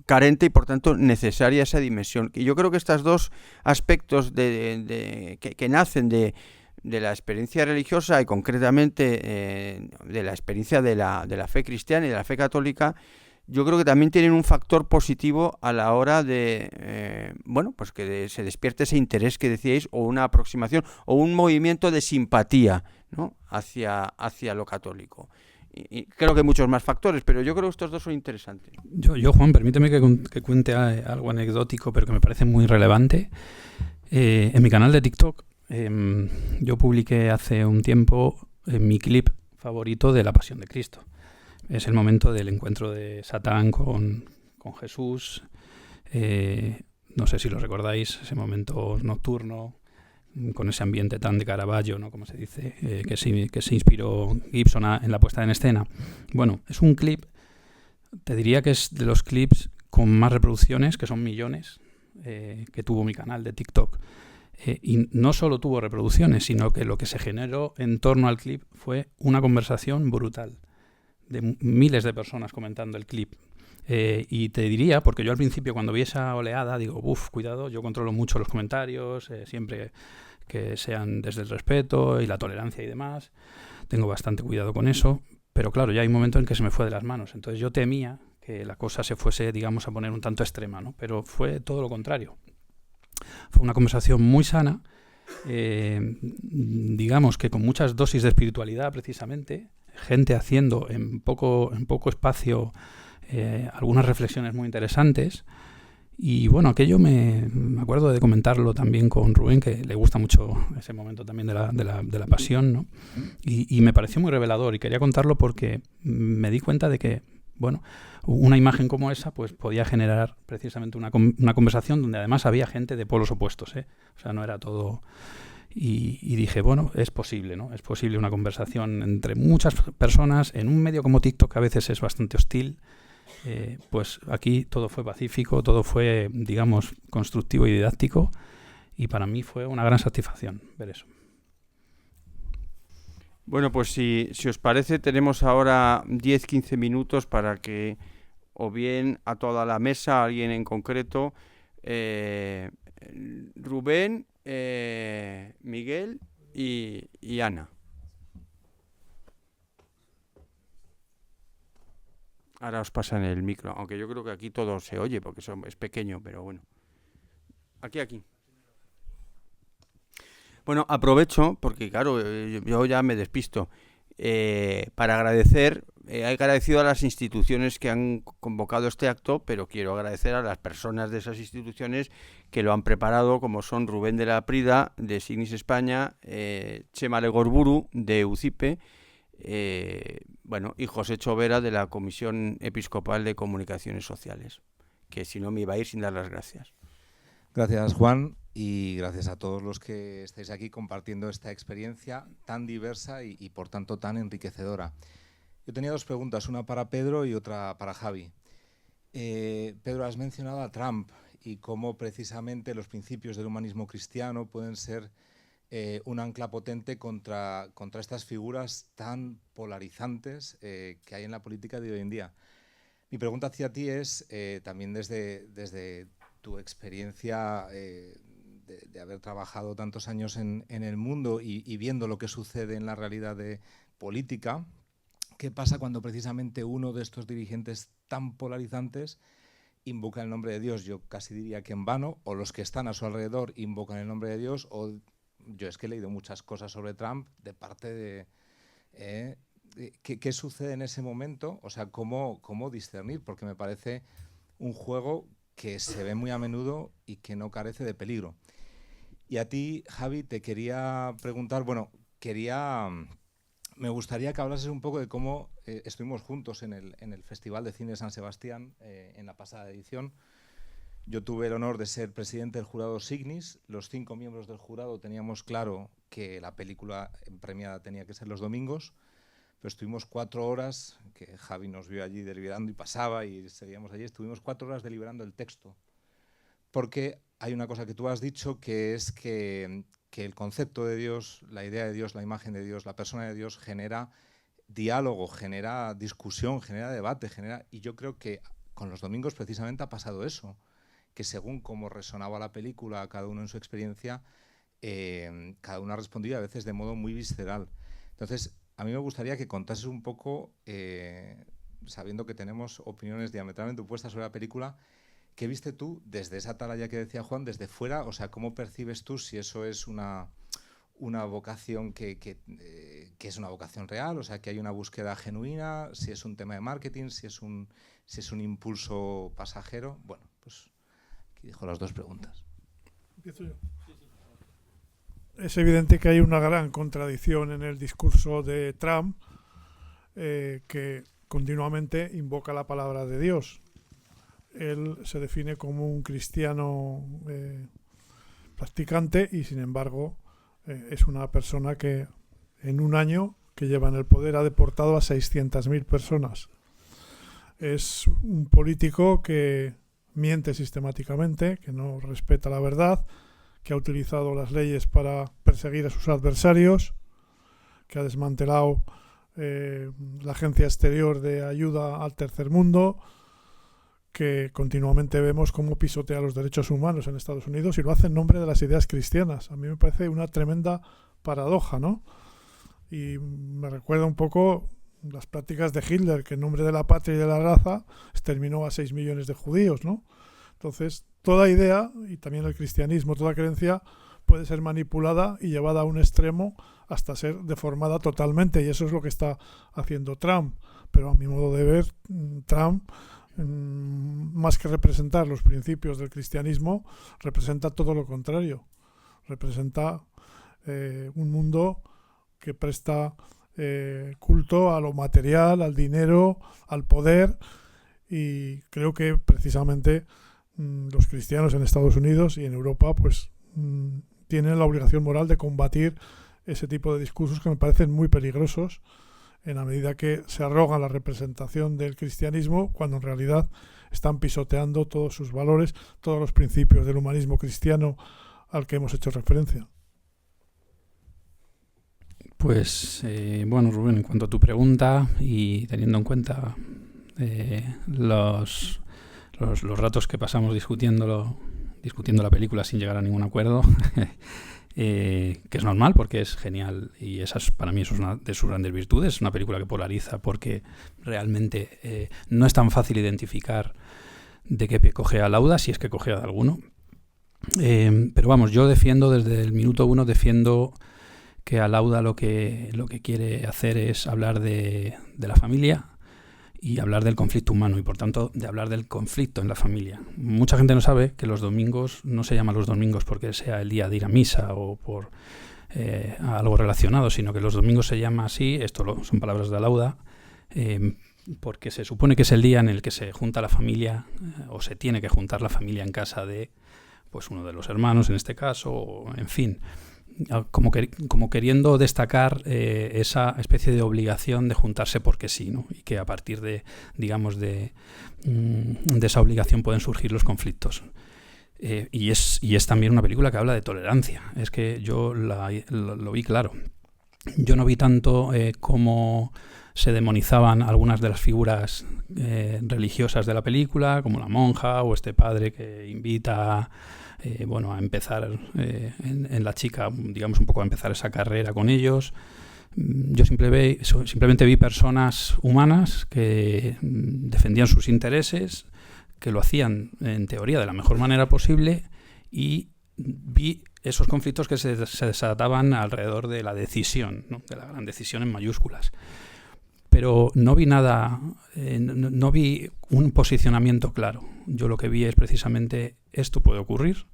carente y por tanto necesaria esa dimensión. Y yo creo que estos dos aspectos que nacen de la experiencia religiosa y concretamente de la experiencia de la fe cristiana y de la fe católica, yo creo que también tienen un factor positivo a la hora de, pues que se despierte ese interés que decíais, o una aproximación, o un movimiento de simpatía, ¿no?, hacia lo católico. Y creo que hay muchos más factores, pero yo creo que estos dos son interesantes. Yo Juan, permíteme que cuente algo anecdótico, pero que me parece muy relevante. En mi canal de TikTok, yo publiqué hace un tiempo mi clip favorito de la Pasión de Cristo. Es el momento del encuentro de Satán con Jesús. No sé si lo recordáis, ese momento nocturno, con ese ambiente tan de Caravaggio, ¿no?, como se dice, que se inspiró Gibson en la puesta en escena. Bueno, es un clip, te diría que es de los clips con más reproducciones, que son millones, que tuvo mi canal de TikTok. Y no solo tuvo reproducciones, sino que lo que se generó en torno al clip fue una conversación brutal, de miles de personas comentando el clip. Y te diría, porque yo al principio cuando vi esa oleada digo, cuidado, yo controlo mucho los comentarios, siempre que sean desde el respeto y la tolerancia y demás. Tengo bastante cuidado con eso, pero claro, ya hay un momento en que se me fue de las manos. Entonces yo temía que la cosa se fuese, digamos, a poner un tanto extrema, ¿no? Pero fue todo lo contrario. Fue una conversación muy sana, digamos que con muchas dosis de espiritualidad precisamente, gente haciendo en poco espacio algunas reflexiones muy interesantes. Y bueno, aquello me acuerdo de comentarlo también con Rubén, que le gusta mucho ese momento también de la pasión, ¿no? Y me pareció muy revelador y quería contarlo porque me di cuenta de que, bueno, una imagen como esa pues podía generar precisamente una conversación donde además había gente de polos opuestos, ¿eh? O sea, no era todo... Y dije, bueno, es posible, ¿no? Es posible una conversación entre muchas personas en un medio como TikTok, que a veces es bastante hostil. Pues aquí todo fue pacífico, todo fue, digamos, constructivo y didáctico, y para mí fue una gran satisfacción ver eso. Bueno, pues si os parece, tenemos ahora 10-15 minutos para que o bien a toda la mesa, a alguien en concreto, Rubén, Miguel y Ana. Ahora os pasan el micro, aunque yo creo que aquí todo se oye porque es pequeño, pero bueno. Aquí. Bueno, aprovecho, porque claro, yo ya me despisto, para agradecer, he agradecido a las instituciones que han convocado este acto, pero quiero agradecer a las personas de esas instituciones que lo han preparado, como son Rubén de la Prida, de Signis España, Chema Legorburu, de UCIPE, y José Chovera, de la Comisión Episcopal de Comunicaciones Sociales, que si no me iba a ir sin dar las gracias. Gracias, Juan, y gracias a todos los que estáis aquí compartiendo esta experiencia tan diversa y por tanto tan enriquecedora. Yo tenía dos preguntas, una para Pedro y otra para Javi. Pedro, has mencionado a Trump y cómo precisamente los principios del humanismo cristiano pueden ser un ancla potente contra estas figuras tan polarizantes que hay en la política de hoy en día. Mi pregunta hacia ti es, también desde tu experiencia de haber trabajado tantos años en el mundo y viendo lo que sucede en la realidad política, ¿qué pasa cuando precisamente uno de estos dirigentes tan polarizantes invoca el nombre de Dios? Yo casi diría que en vano, o los que están a su alrededor invocan el nombre de Dios, o yo es que he leído muchas cosas sobre Trump de parte de... ¿Qué sucede en ese momento? O sea, ¿cómo discernir? Porque me parece un juego que se ve muy a menudo y que no carece de peligro. Y a ti, Javi, te quería preguntar, me gustaría que hablases un poco de cómo estuvimos juntos en el Festival de Cine de San Sebastián en la pasada edición. Yo tuve el honor de ser presidente del jurado Signis. Los 5 miembros del jurado teníamos claro que la película premiada tenía que ser los domingos, pero estuvimos 4 horas, que Javi nos vio allí deliberando y pasaba y seguíamos allí, estuvimos 4 horas deliberando el texto. Porque hay una cosa que tú has dicho, que es que el concepto de Dios, la idea de Dios, la imagen de Dios, la persona de Dios genera diálogo, genera discusión, genera debate, y yo creo que con los domingos precisamente ha pasado eso, que según cómo resonaba la película, cada uno en su experiencia, cada uno ha respondido a veces de modo muy visceral. Entonces, a mí me gustaría que contases un poco, sabiendo que tenemos opiniones diametralmente opuestas sobre la película, ¿qué viste tú desde esa atalaya que decía Juan, desde fuera? O sea, ¿cómo percibes tú si eso es una vocación que es una vocación real? O sea, que hay una búsqueda genuina, si es un tema de marketing, si es un impulso pasajero. Bueno, pues aquí dejo las dos preguntas. Empiezo yo. Es evidente que hay una gran contradicción en el discurso de Trump, que continuamente invoca la palabra de Dios. Él se define como un cristiano practicante y, sin embargo, es una persona que en un año que lleva en el poder ha deportado a 600.000 personas. Es un político que miente sistemáticamente, que no respeta la verdad, que ha utilizado las leyes para perseguir a sus adversarios, que ha desmantelado la Agencia Exterior de Ayuda al Tercer Mundo, que continuamente vemos cómo pisotea los derechos humanos en Estados Unidos y lo hace en nombre de las ideas cristianas. A mí me parece una tremenda paradoja, ¿no? Y me recuerda un poco las prácticas de Hitler, que en nombre de la patria y de la raza exterminó a 6 millones de judíos, ¿no? Entonces, toda idea, y también el cristianismo, toda creencia, puede ser manipulada y llevada a un extremo hasta ser deformada totalmente, y eso es lo que está haciendo Trump. Pero a mi modo de ver, Trump, más que representar los principios del cristianismo, representa todo lo contrario. Representa un mundo que presta culto a lo material, al dinero, al poder, y creo que precisamente los cristianos en Estados Unidos y en Europa pues tienen la obligación moral de combatir ese tipo de discursos que me parecen muy peligrosos, en la medida que se arrogan la representación del cristianismo cuando en realidad están pisoteando todos sus valores, todos los principios del humanismo cristiano al que hemos hecho referencia. Pues bueno, Rubén, en cuanto a tu pregunta y teniendo en cuenta los ratos que pasamos discutiendo la película sin llegar a ningún acuerdo, que es normal porque es genial y para mí eso es una de sus grandes virtudes. Es una película que polariza porque realmente no es tan fácil identificar de qué pie cojea Lauda, si es que cojea de alguno. Pero vamos, yo defiendo desde el minuto 1, defiendo que Lauda lo que quiere hacer es hablar de la familia y hablar del conflicto humano y por tanto de hablar del conflicto en la familia. Mucha gente no sabe que los domingos no se llaman los domingos porque sea el día de ir a misa o por algo relacionado, sino que los domingos se llama así, son palabras de Lauda, porque se supone que es el día en el que se junta la familia o se tiene que juntar la familia en casa de pues uno de los hermanos en este caso, o, en fin, como queriendo destacar esa especie de obligación de juntarse porque sí, ¿no? Y que a partir de, digamos, de esa obligación pueden surgir los conflictos. Y es también una película que habla de tolerancia. Es que yo lo vi claro. Yo no vi tanto cómo se demonizaban algunas de las figuras religiosas de la película, como la monja o este padre que invita a empezar en la chica, digamos un poco a empezar esa carrera con ellos. Yo simplemente vi personas humanas que defendían sus intereses, que lo hacían en teoría de la mejor manera posible, y vi esos conflictos que se desataban alrededor de la decisión, ¿no? De la gran decisión en mayúsculas. Pero no vi nada, no vi un posicionamiento claro. Yo lo que vi es precisamente esto puede ocurrir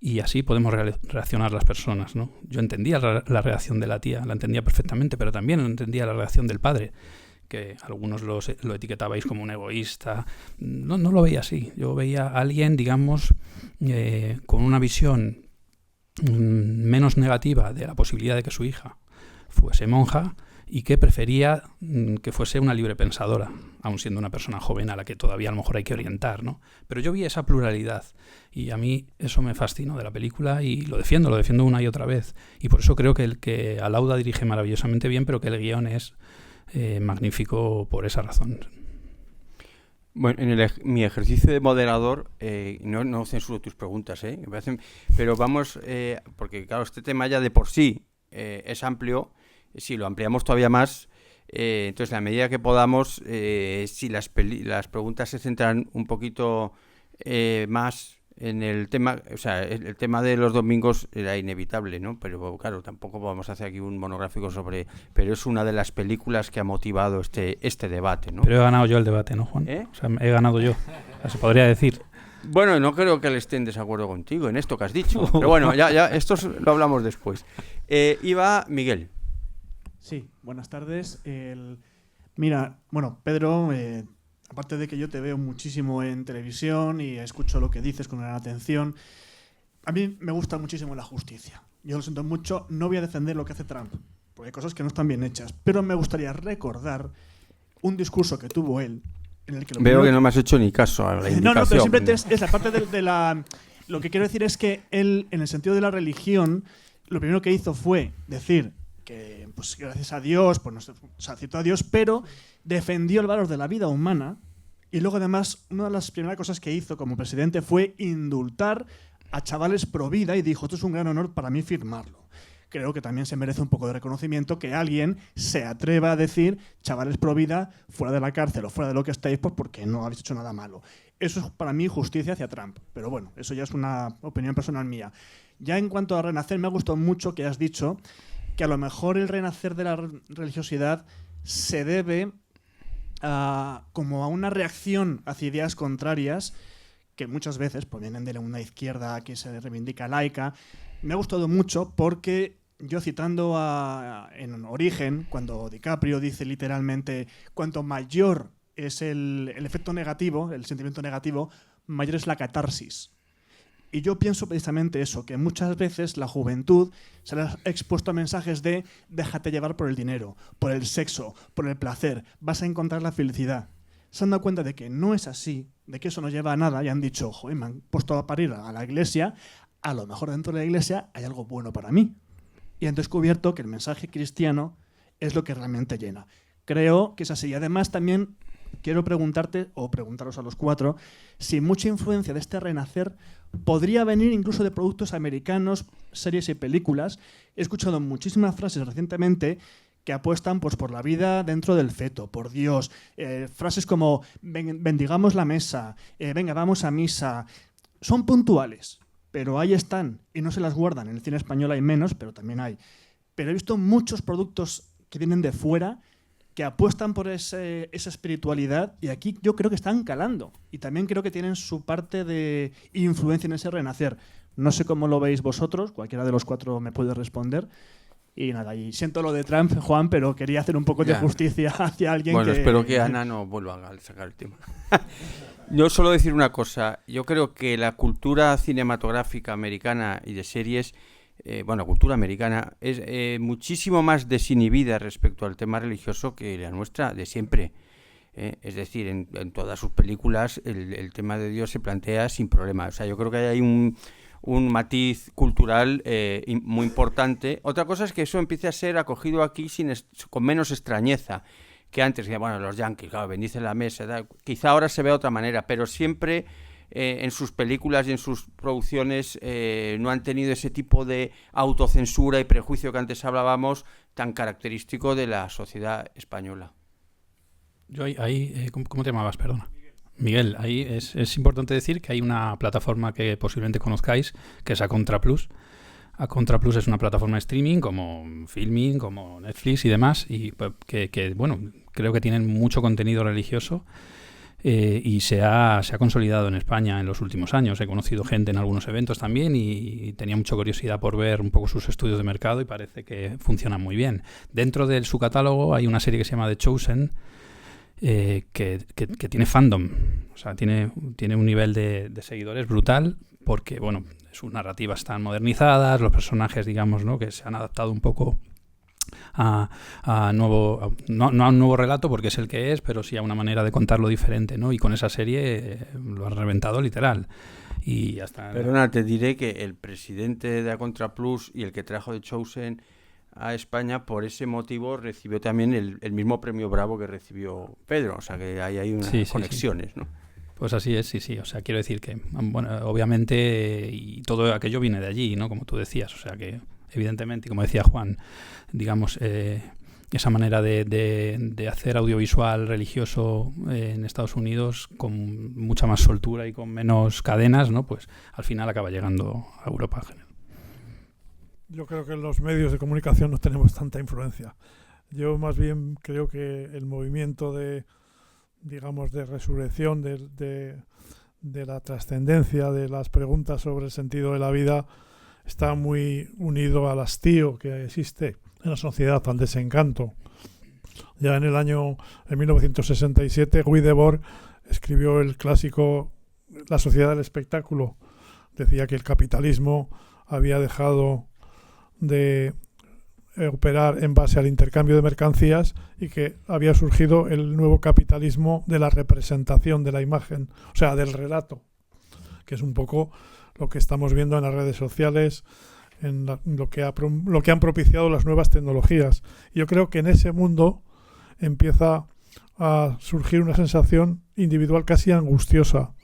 y así podemos reaccionar las personas, ¿no? Yo entendía la reacción de la tía, la entendía perfectamente, pero también entendía la reacción del padre, que algunos lo etiquetabais como un egoísta. No lo veía así. Yo veía a alguien, digamos, con una visión menos negativa de la posibilidad de que su hija fuese monja y que prefería que fuese una libre pensadora, aun siendo una persona joven a la que todavía a lo mejor hay que orientar, ¿no? Pero yo vi esa pluralidad y a mí eso me fascinó de la película y lo defiendo una y otra vez. Y por eso creo que Lauda dirige maravillosamente bien, pero que el guión es magnífico por esa razón. Bueno, en mi ejercicio de moderador, no censuro tus preguntas, pero vamos, porque claro, este tema ya de por sí es amplio. Si lo ampliamos todavía más, entonces a medida que podamos, si las preguntas se centran un poquito más en el tema, o sea, el tema de los domingos era inevitable, ¿no? Pero claro, tampoco podemos hacer aquí un monográfico pero es una de las películas que ha motivado este debate, ¿no? Pero he ganado yo el debate, ¿no, Juan? O sea, he ganado yo, se podría decir. Bueno, no creo que él esté en desacuerdo contigo en esto que has dicho, pero bueno, ya esto lo hablamos después. Iba Miguel. Sí, buenas tardes. Mira, bueno, Pedro, aparte de que yo te veo muchísimo en televisión y escucho lo que dices con gran atención, a mí me gusta muchísimo la justicia. Yo lo siento mucho, no voy a defender lo que hace Trump, porque hay cosas que no están bien hechas, pero me gustaría recordar un discurso que tuvo él, en el que veo que no me has hecho ni caso a la indicación. No, pero simplemente es la parte de la... Lo que quiero decir es que él, en el sentido de la religión, lo primero que hizo fue decir que pues gracias a Dios, pues citó a Dios, pero defendió el valor de la vida humana y Y luego, además, una de las primeras cosas que hizo como presidente fue indultar a chavales pro vida y dijo, esto es un gran honor para mí firmarlo. Creo que también se merece un poco de reconocimiento que alguien se atreva a decir, chavales pro vida, fuera de la cárcel o fuera de lo que estáis, pues porque no habéis hecho nada malo. Eso es para mí justicia hacia Trump. Pero bueno, eso ya es una opinión personal mía. Ya en cuanto a renacer, me ha gustado mucho que has dicho que a lo mejor el renacer de la religiosidad se debe como a una reacción hacia ideas contrarias que muchas veces provienen de una izquierda que se reivindica laica. Me ha gustado mucho porque yo citando en Origen, cuando DiCaprio dice literalmente cuanto mayor es el efecto negativo, el sentimiento negativo, mayor es la catarsis. Y yo pienso precisamente eso, que muchas veces la juventud se le ha expuesto a mensajes de déjate llevar por el dinero, por el sexo, por el placer, vas a encontrar la felicidad. Se han dado cuenta de que no es así, de que eso no lleva a nada y han dicho, joder, me han puesto a parir a la iglesia, a lo mejor dentro de la iglesia hay algo bueno para mí. Y han descubierto que el mensaje cristiano es lo que realmente llena. Creo que es así. Y además también quiero preguntarte, o preguntaros a los cuatro, si mucha influencia de este renacer podría venir incluso de productos americanos, series y películas. He escuchado muchísimas frases recientemente que apuestan pues, por la vida dentro del feto, por Dios. Frases como bendigamos la mesa, venga, vamos a misa. Son puntuales, pero ahí están y no se las guardan. En el cine español hay menos, pero también hay. Pero he visto muchos productos que vienen de fuera que apuestan por esa espiritualidad y aquí yo creo que están calando. Y también creo que tienen su parte de influencia en ese renacer. No sé cómo lo veis vosotros, cualquiera de los cuatro me puede responder. Y nada, y siento lo de Trump, Juan, pero quería hacer un poco de justicia hacia alguien bueno, que... espero que Ana no vuelva a sacar el tema. Yo solo decir una cosa. Yo creo que la cultura cinematográfica americana y de series, cultura americana, es muchísimo más desinhibida respecto al tema religioso que la nuestra de siempre. Es decir, en todas sus películas el tema de Dios se plantea sin problema. O sea, yo creo que hay un matiz cultural muy importante. Otra cosa es que eso empiece a ser acogido aquí con menos extrañeza que antes. Bueno, los yanquis, claro, bendicen la mesa. Quizá ahora se vea de otra manera, pero siempre en sus películas y en sus producciones no han tenido ese tipo de autocensura y prejuicio que antes hablábamos, tan característico de la sociedad española. Yo ahí ¿cómo te llamabas? Perdona. Miguel, ahí es importante decir que hay una plataforma que posiblemente conozcáis, que es Acontra Plus. Acontra Plus es una plataforma de streaming como Filmin, como Netflix y demás, y que bueno, creo que tienen mucho contenido religioso y se ha consolidado en España en los últimos años. He conocido gente en algunos eventos también y tenía mucha curiosidad por ver un poco sus estudios de mercado y parece que funcionan muy bien. Dentro de su catálogo hay una serie que se llama The Chosen, que tiene fandom, o sea, tiene un nivel de seguidores brutal porque, bueno, sus narrativas están modernizadas, los personajes, digamos, ¿no?, que se han adaptado un poco no a un nuevo relato porque es el que es, pero sí a una manera de contarlo diferente, ¿no? Y con esa serie lo han reventado literal. Y hasta... Perdona, te diré que el presidente de Acontra Plus y el que trajo The Chosen a España, por ese motivo recibió también el mismo premio Bravo que recibió Pedro, o sea que hay unas conexiones, sí. ¿No? Pues así es, sí, o sea, quiero decir que, bueno, obviamente, y todo aquello viene de allí, ¿no?, como tú decías, o sea que, evidentemente, y como decía Juan, digamos, esa manera de hacer audiovisual religioso en Estados Unidos con mucha más soltura y con menos cadenas, ¿no?, pues al final acaba llegando a Europa en general. Yo creo que en los medios de comunicación no tenemos tanta influencia. Yo más bien creo que el movimiento de resurrección, de la trascendencia, de las preguntas sobre el sentido de la vida, está muy unido al hastío que existe en la sociedad, al desencanto. Ya en 1967, Guy Debord escribió el clásico La sociedad del espectáculo. Decía que el capitalismo había dejado de operar en base al intercambio de mercancías y que había surgido el nuevo capitalismo de la representación de la imagen, o sea, del relato, que es un poco lo que estamos viendo en las redes sociales, en lo que han propiciado las nuevas tecnologías. Y yo creo que en ese mundo empieza a surgir una sensación individual casi angustiosa,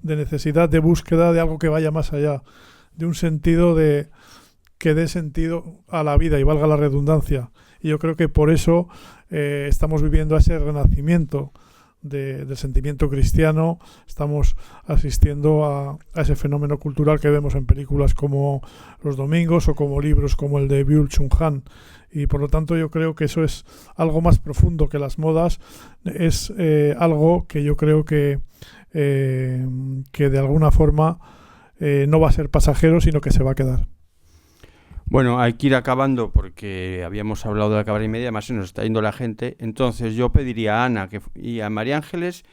de necesidad de búsqueda de algo que vaya más allá, de un sentido que dé sentido a la vida y valga la redundancia. Y yo creo que por eso estamos viviendo a ese renacimiento del sentimiento cristiano, estamos asistiendo a ese fenómeno cultural que vemos en películas como Los Domingos o como libros como el de Byul-Chul Han. Y por lo tanto yo creo que eso es algo más profundo que las modas, es algo que yo creo que de alguna forma no va a ser pasajero, sino que se va a quedar. Bueno, hay que ir acabando porque habíamos hablado de acabar y media, además se nos está yendo la gente. Entonces yo pediría a Ana y a María Ángeles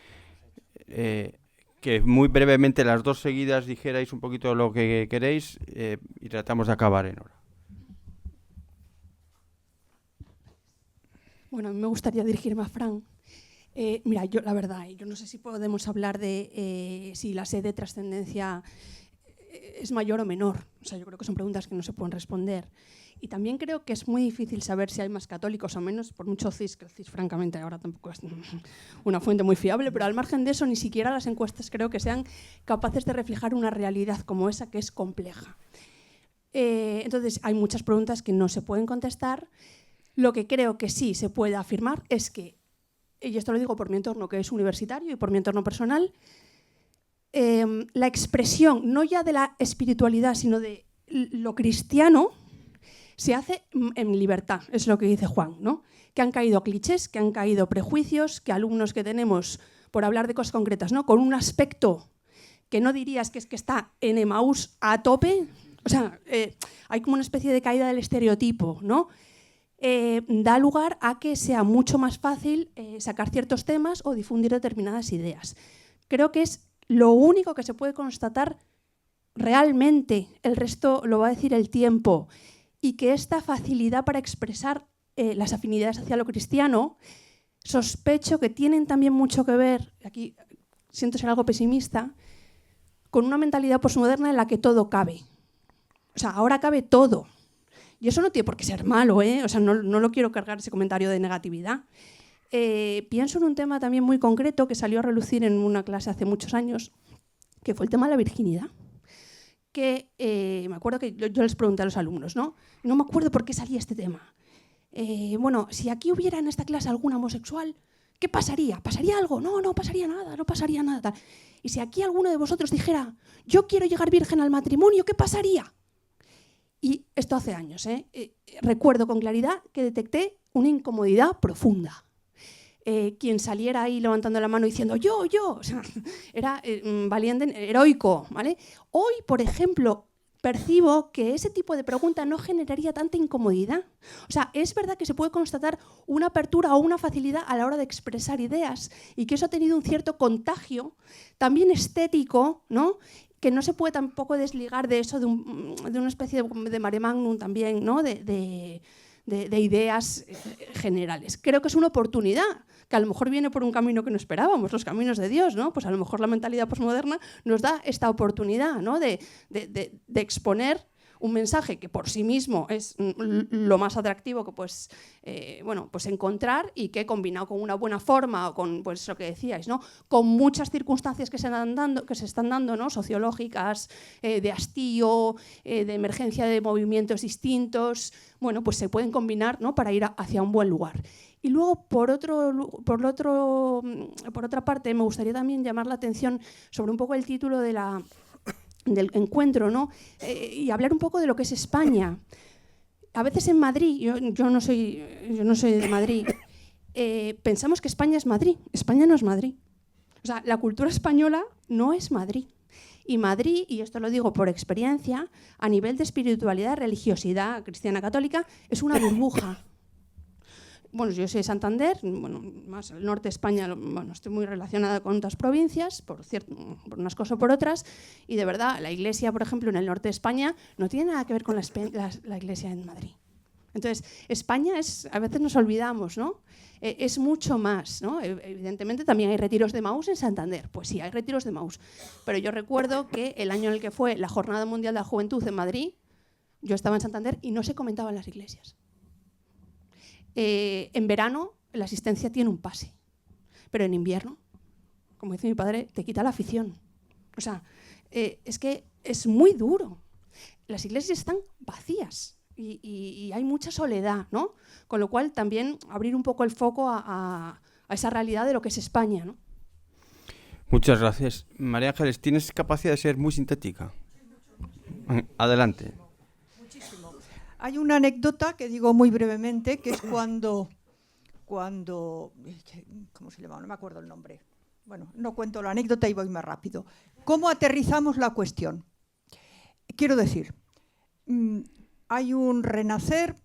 que muy brevemente las dos seguidas dijerais un poquito lo que queréis y tratamos de acabar en hora. Bueno, a mí me gustaría dirigirme a Fran. Mira, yo la verdad, yo no sé si podemos hablar de si la sed de trascendencia es mayor o menor. O sea, yo creo que son preguntas que no se pueden responder. Y también creo que es muy difícil saber si hay más católicos o menos, por mucho CIS, que el CIS francamente ahora tampoco es una fuente muy fiable, pero al margen de eso ni siquiera las encuestas creo que sean capaces de reflejar una realidad como esa que es compleja. Entonces hay muchas preguntas que no se pueden contestar. Lo que creo que sí se puede afirmar es que, y esto lo digo por mi entorno que es universitario y por mi entorno personal, la expresión no ya de la espiritualidad sino de lo cristiano se hace en libertad, es lo que dice Juan, ¿no? Que han caído clichés, que han caído prejuicios, que alumnos que tenemos por hablar de cosas concretas, ¿no? Con un aspecto que no dirías que es que está en Emaús a tope, o sea, hay como una especie de caída del estereotipo, ¿no? Da lugar a que sea mucho más fácil sacar ciertos temas o difundir determinadas ideas. Creo que es lo único que se puede constatar realmente, el resto lo va a decir el tiempo, y que esta facilidad para expresar las afinidades hacia lo cristiano, sospecho que tienen también mucho que ver, aquí siento ser algo pesimista, con una mentalidad posmoderna en la que todo cabe. O sea, ahora cabe todo. Y eso no tiene por qué ser malo, ¿eh? O sea, no lo quiero cargar ese comentario de negatividad. Pienso en un tema también muy concreto que salió a relucir en una clase hace muchos años, que fue el tema de la virginidad. Que me acuerdo que yo les pregunté a los alumnos, ¿no? No me acuerdo por qué salía este tema. Bueno, si aquí hubiera en esta clase algún homosexual, ¿qué pasaría? ¿Pasaría algo? No, no pasaría nada, no pasaría nada. Tal. Y si aquí alguno de vosotros dijera, yo quiero llegar virgen al matrimonio, ¿qué pasaría? Y esto hace años, recuerdo con claridad que detecté una incomodidad profunda. Quien saliera ahí levantando la mano diciendo yo, o sea, era valiente, heroico, ¿vale? Hoy, por ejemplo, percibo que ese tipo de pregunta no generaría tanta incomodidad. O sea, es verdad que se puede constatar una apertura o una facilidad a la hora de expresar ideas y que eso ha tenido un cierto contagio, también estético, ¿no? Que no se puede tampoco desligar de eso, de una especie de mare magnum también, ¿no? de ideas generales. Creo que es una oportunidad, que a lo mejor viene por un camino que no esperábamos, los caminos de Dios, ¿no? Pues a lo mejor la mentalidad posmoderna nos da esta oportunidad, ¿no? de exponer un mensaje que por sí mismo es lo más atractivo que pues encontrar, y que combinado con una buena forma o con pues lo que decíais, ¿no? Con muchas circunstancias que se están dando, ¿no? Sociológicas, de hastío, de emergencia de movimientos distintos, bueno, pues se pueden combinar, ¿no? Para ir hacia un buen lugar. Y luego, por otra parte, me gustaría también llamar la atención sobre un poco el título del encuentro, ¿no? Y hablar un poco de lo que es España. A veces en Madrid, yo no soy de Madrid, pensamos que España es Madrid. España no es Madrid. O sea, la cultura española no es Madrid. Y Madrid, y esto lo digo por experiencia, a nivel de espiritualidad, religiosidad cristiana católica, es una burbuja. Bueno, yo soy de Santander, bueno, más el norte de España, bueno, estoy muy relacionada con otras provincias, por unas cosas o por otras, y de verdad, la iglesia, por ejemplo, en el norte de España, no tiene nada que ver con la iglesia en Madrid. Entonces, España es, a veces nos olvidamos, ¿no? Es mucho más, ¿no? Evidentemente también hay retiros de Emaús en Santander, pues sí, hay retiros de Emaús, pero yo recuerdo que el año en el que fue la Jornada Mundial de la Juventud en Madrid, yo estaba en Santander y no se comentaba en las iglesias. En verano la asistencia tiene un pase, pero en invierno como dice mi padre, te quita la afición. O sea, es que es muy duro. Las iglesias están vacías y hay mucha soledad, ¿no? Con lo cual también abrir un poco el foco a esa realidad de lo que es España, ¿no? Muchas gracias. María Ángeles, tienes capacidad de ser muy sintética. Adelante. Muchísimo. Hay una anécdota que digo muy brevemente, que es cuando ¿cómo se llama? No me acuerdo el nombre. Bueno, no cuento la anécdota y voy más rápido. ¿Cómo aterrizamos la cuestión? Quiero decir, hay un renacer,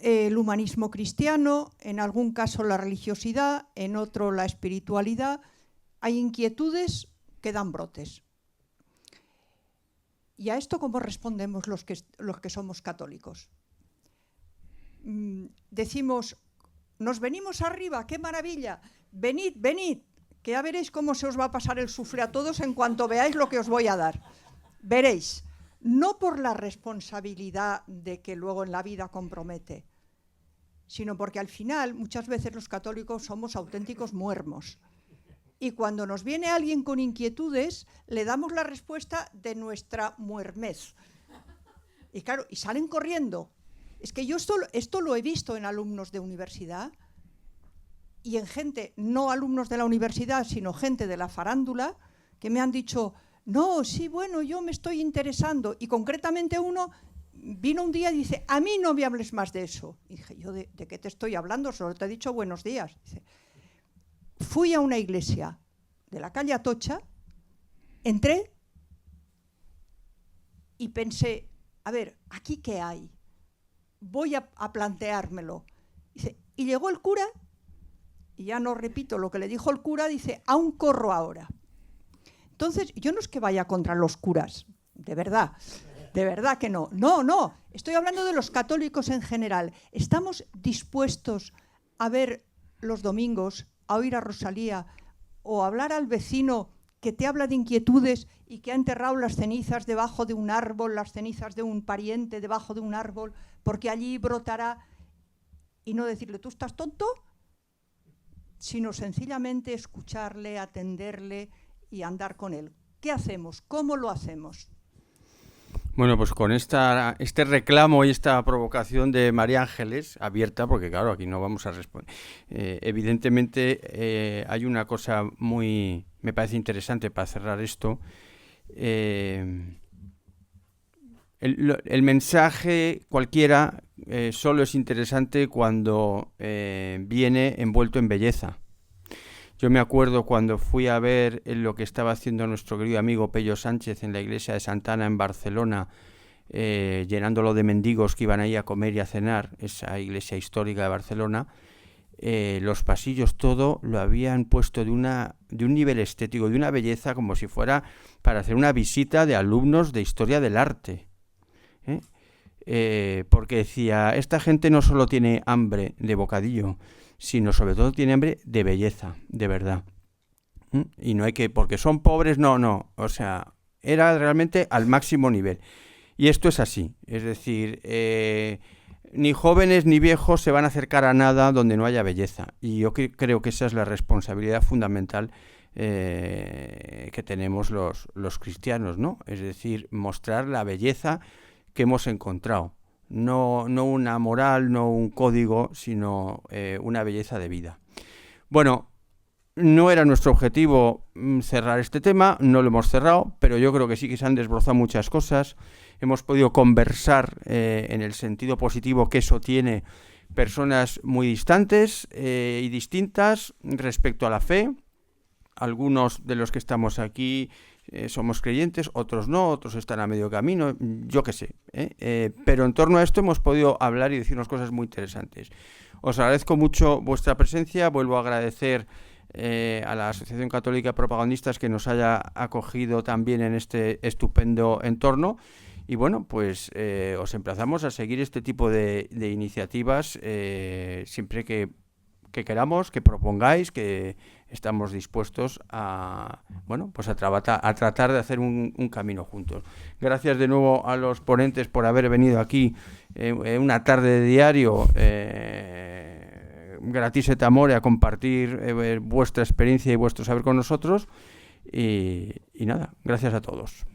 el humanismo cristiano, en algún caso la religiosidad, en otro la espiritualidad. Hay inquietudes que dan brotes. ¿Y a esto cómo respondemos los que somos católicos? Decimos, nos venimos arriba, qué maravilla, venid, venid, que ya veréis cómo se os va a pasar el sufre a todos en cuanto veáis lo que os voy a dar. Veréis, no por la responsabilidad de que luego en la vida compromete, sino porque al final muchas veces los católicos somos auténticos muermos. Y cuando nos viene alguien con inquietudes, le damos la respuesta de nuestra muermez. Y claro, y salen corriendo. Es que yo esto lo he visto en alumnos de universidad y en gente, no alumnos de la universidad, sino gente de la farándula, que me han dicho, no, sí, bueno, yo me estoy interesando. Y concretamente uno vino un día y dice, a mí no me hables más de eso. Y dije, ¿yo de qué te estoy hablando? Solo te he dicho buenos días. Dice, fui a una iglesia de la calle Atocha, entré y pensé, a ver, ¿aquí qué hay? Voy a planteármelo. Dice, y llegó el cura, y ya no repito lo que le dijo el cura, dice, aún corro ahora. Entonces, yo no es que vaya contra los curas, de verdad que no. No, estoy hablando de los católicos en general. ¿Estamos dispuestos a ver los domingos, a oír a Rosalía o a hablar al vecino que te habla de inquietudes y que ha enterrado las cenizas debajo de un árbol, las cenizas de un pariente debajo de un árbol, porque allí brotará, y no decirle, ¿tú estás tonto? Sino sencillamente escucharle, atenderle y andar con él. ¿Qué hacemos? ¿Cómo lo hacemos? Bueno, pues con este reclamo y esta provocación de María Ángeles, abierta, porque claro, aquí no vamos a responder. Evidentemente hay una cosa me parece interesante para cerrar esto. El mensaje cualquiera solo es interesante cuando viene envuelto en belleza. Yo me acuerdo cuando fui a ver lo que estaba haciendo nuestro querido amigo Pello Sánchez en la iglesia de Santana en Barcelona, llenándolo de mendigos que iban ahí a comer y a cenar, esa iglesia histórica de Barcelona. Los pasillos, todo lo habían puesto de un nivel estético, de una belleza, como si fuera para hacer una visita de alumnos de historia del arte. Porque decía, esta gente no solo tiene hambre de bocadillo, sino sobre todo tiene hambre de belleza, de verdad. Y no hay que, porque son pobres, no, o sea, era realmente al máximo nivel. Y esto es así, es decir, ni jóvenes ni viejos se van a acercar a nada donde no haya belleza. Y yo creo que esa es la responsabilidad fundamental que tenemos los cristianos, ¿no? Es decir, mostrar la belleza que hemos encontrado. No una moral, no un código, sino una belleza de vida. Bueno, no era nuestro objetivo cerrar este tema, no lo hemos cerrado, pero yo creo que sí que se han desbrozado muchas cosas. Hemos podido conversar en el sentido positivo que eso tiene personas muy distantes y distintas respecto a la fe. Algunos de los que estamos aquí somos creyentes, otros no, otros están a medio camino, yo qué sé. Pero en torno a esto hemos podido hablar y decirnos cosas muy interesantes. Os agradezco mucho vuestra presencia, vuelvo a agradecer a la Asociación Católica de Propagandistas que nos haya acogido también en este estupendo entorno. Y bueno, pues os emplazamos a seguir este tipo de iniciativas siempre que queramos, que propongáis, que estamos dispuestos a tratar de hacer un camino juntos. Gracias de nuevo a los ponentes por haber venido aquí una tarde de diario gratis et amore, a compartir vuestra experiencia y vuestro saber con nosotros. Y nada, gracias a todos.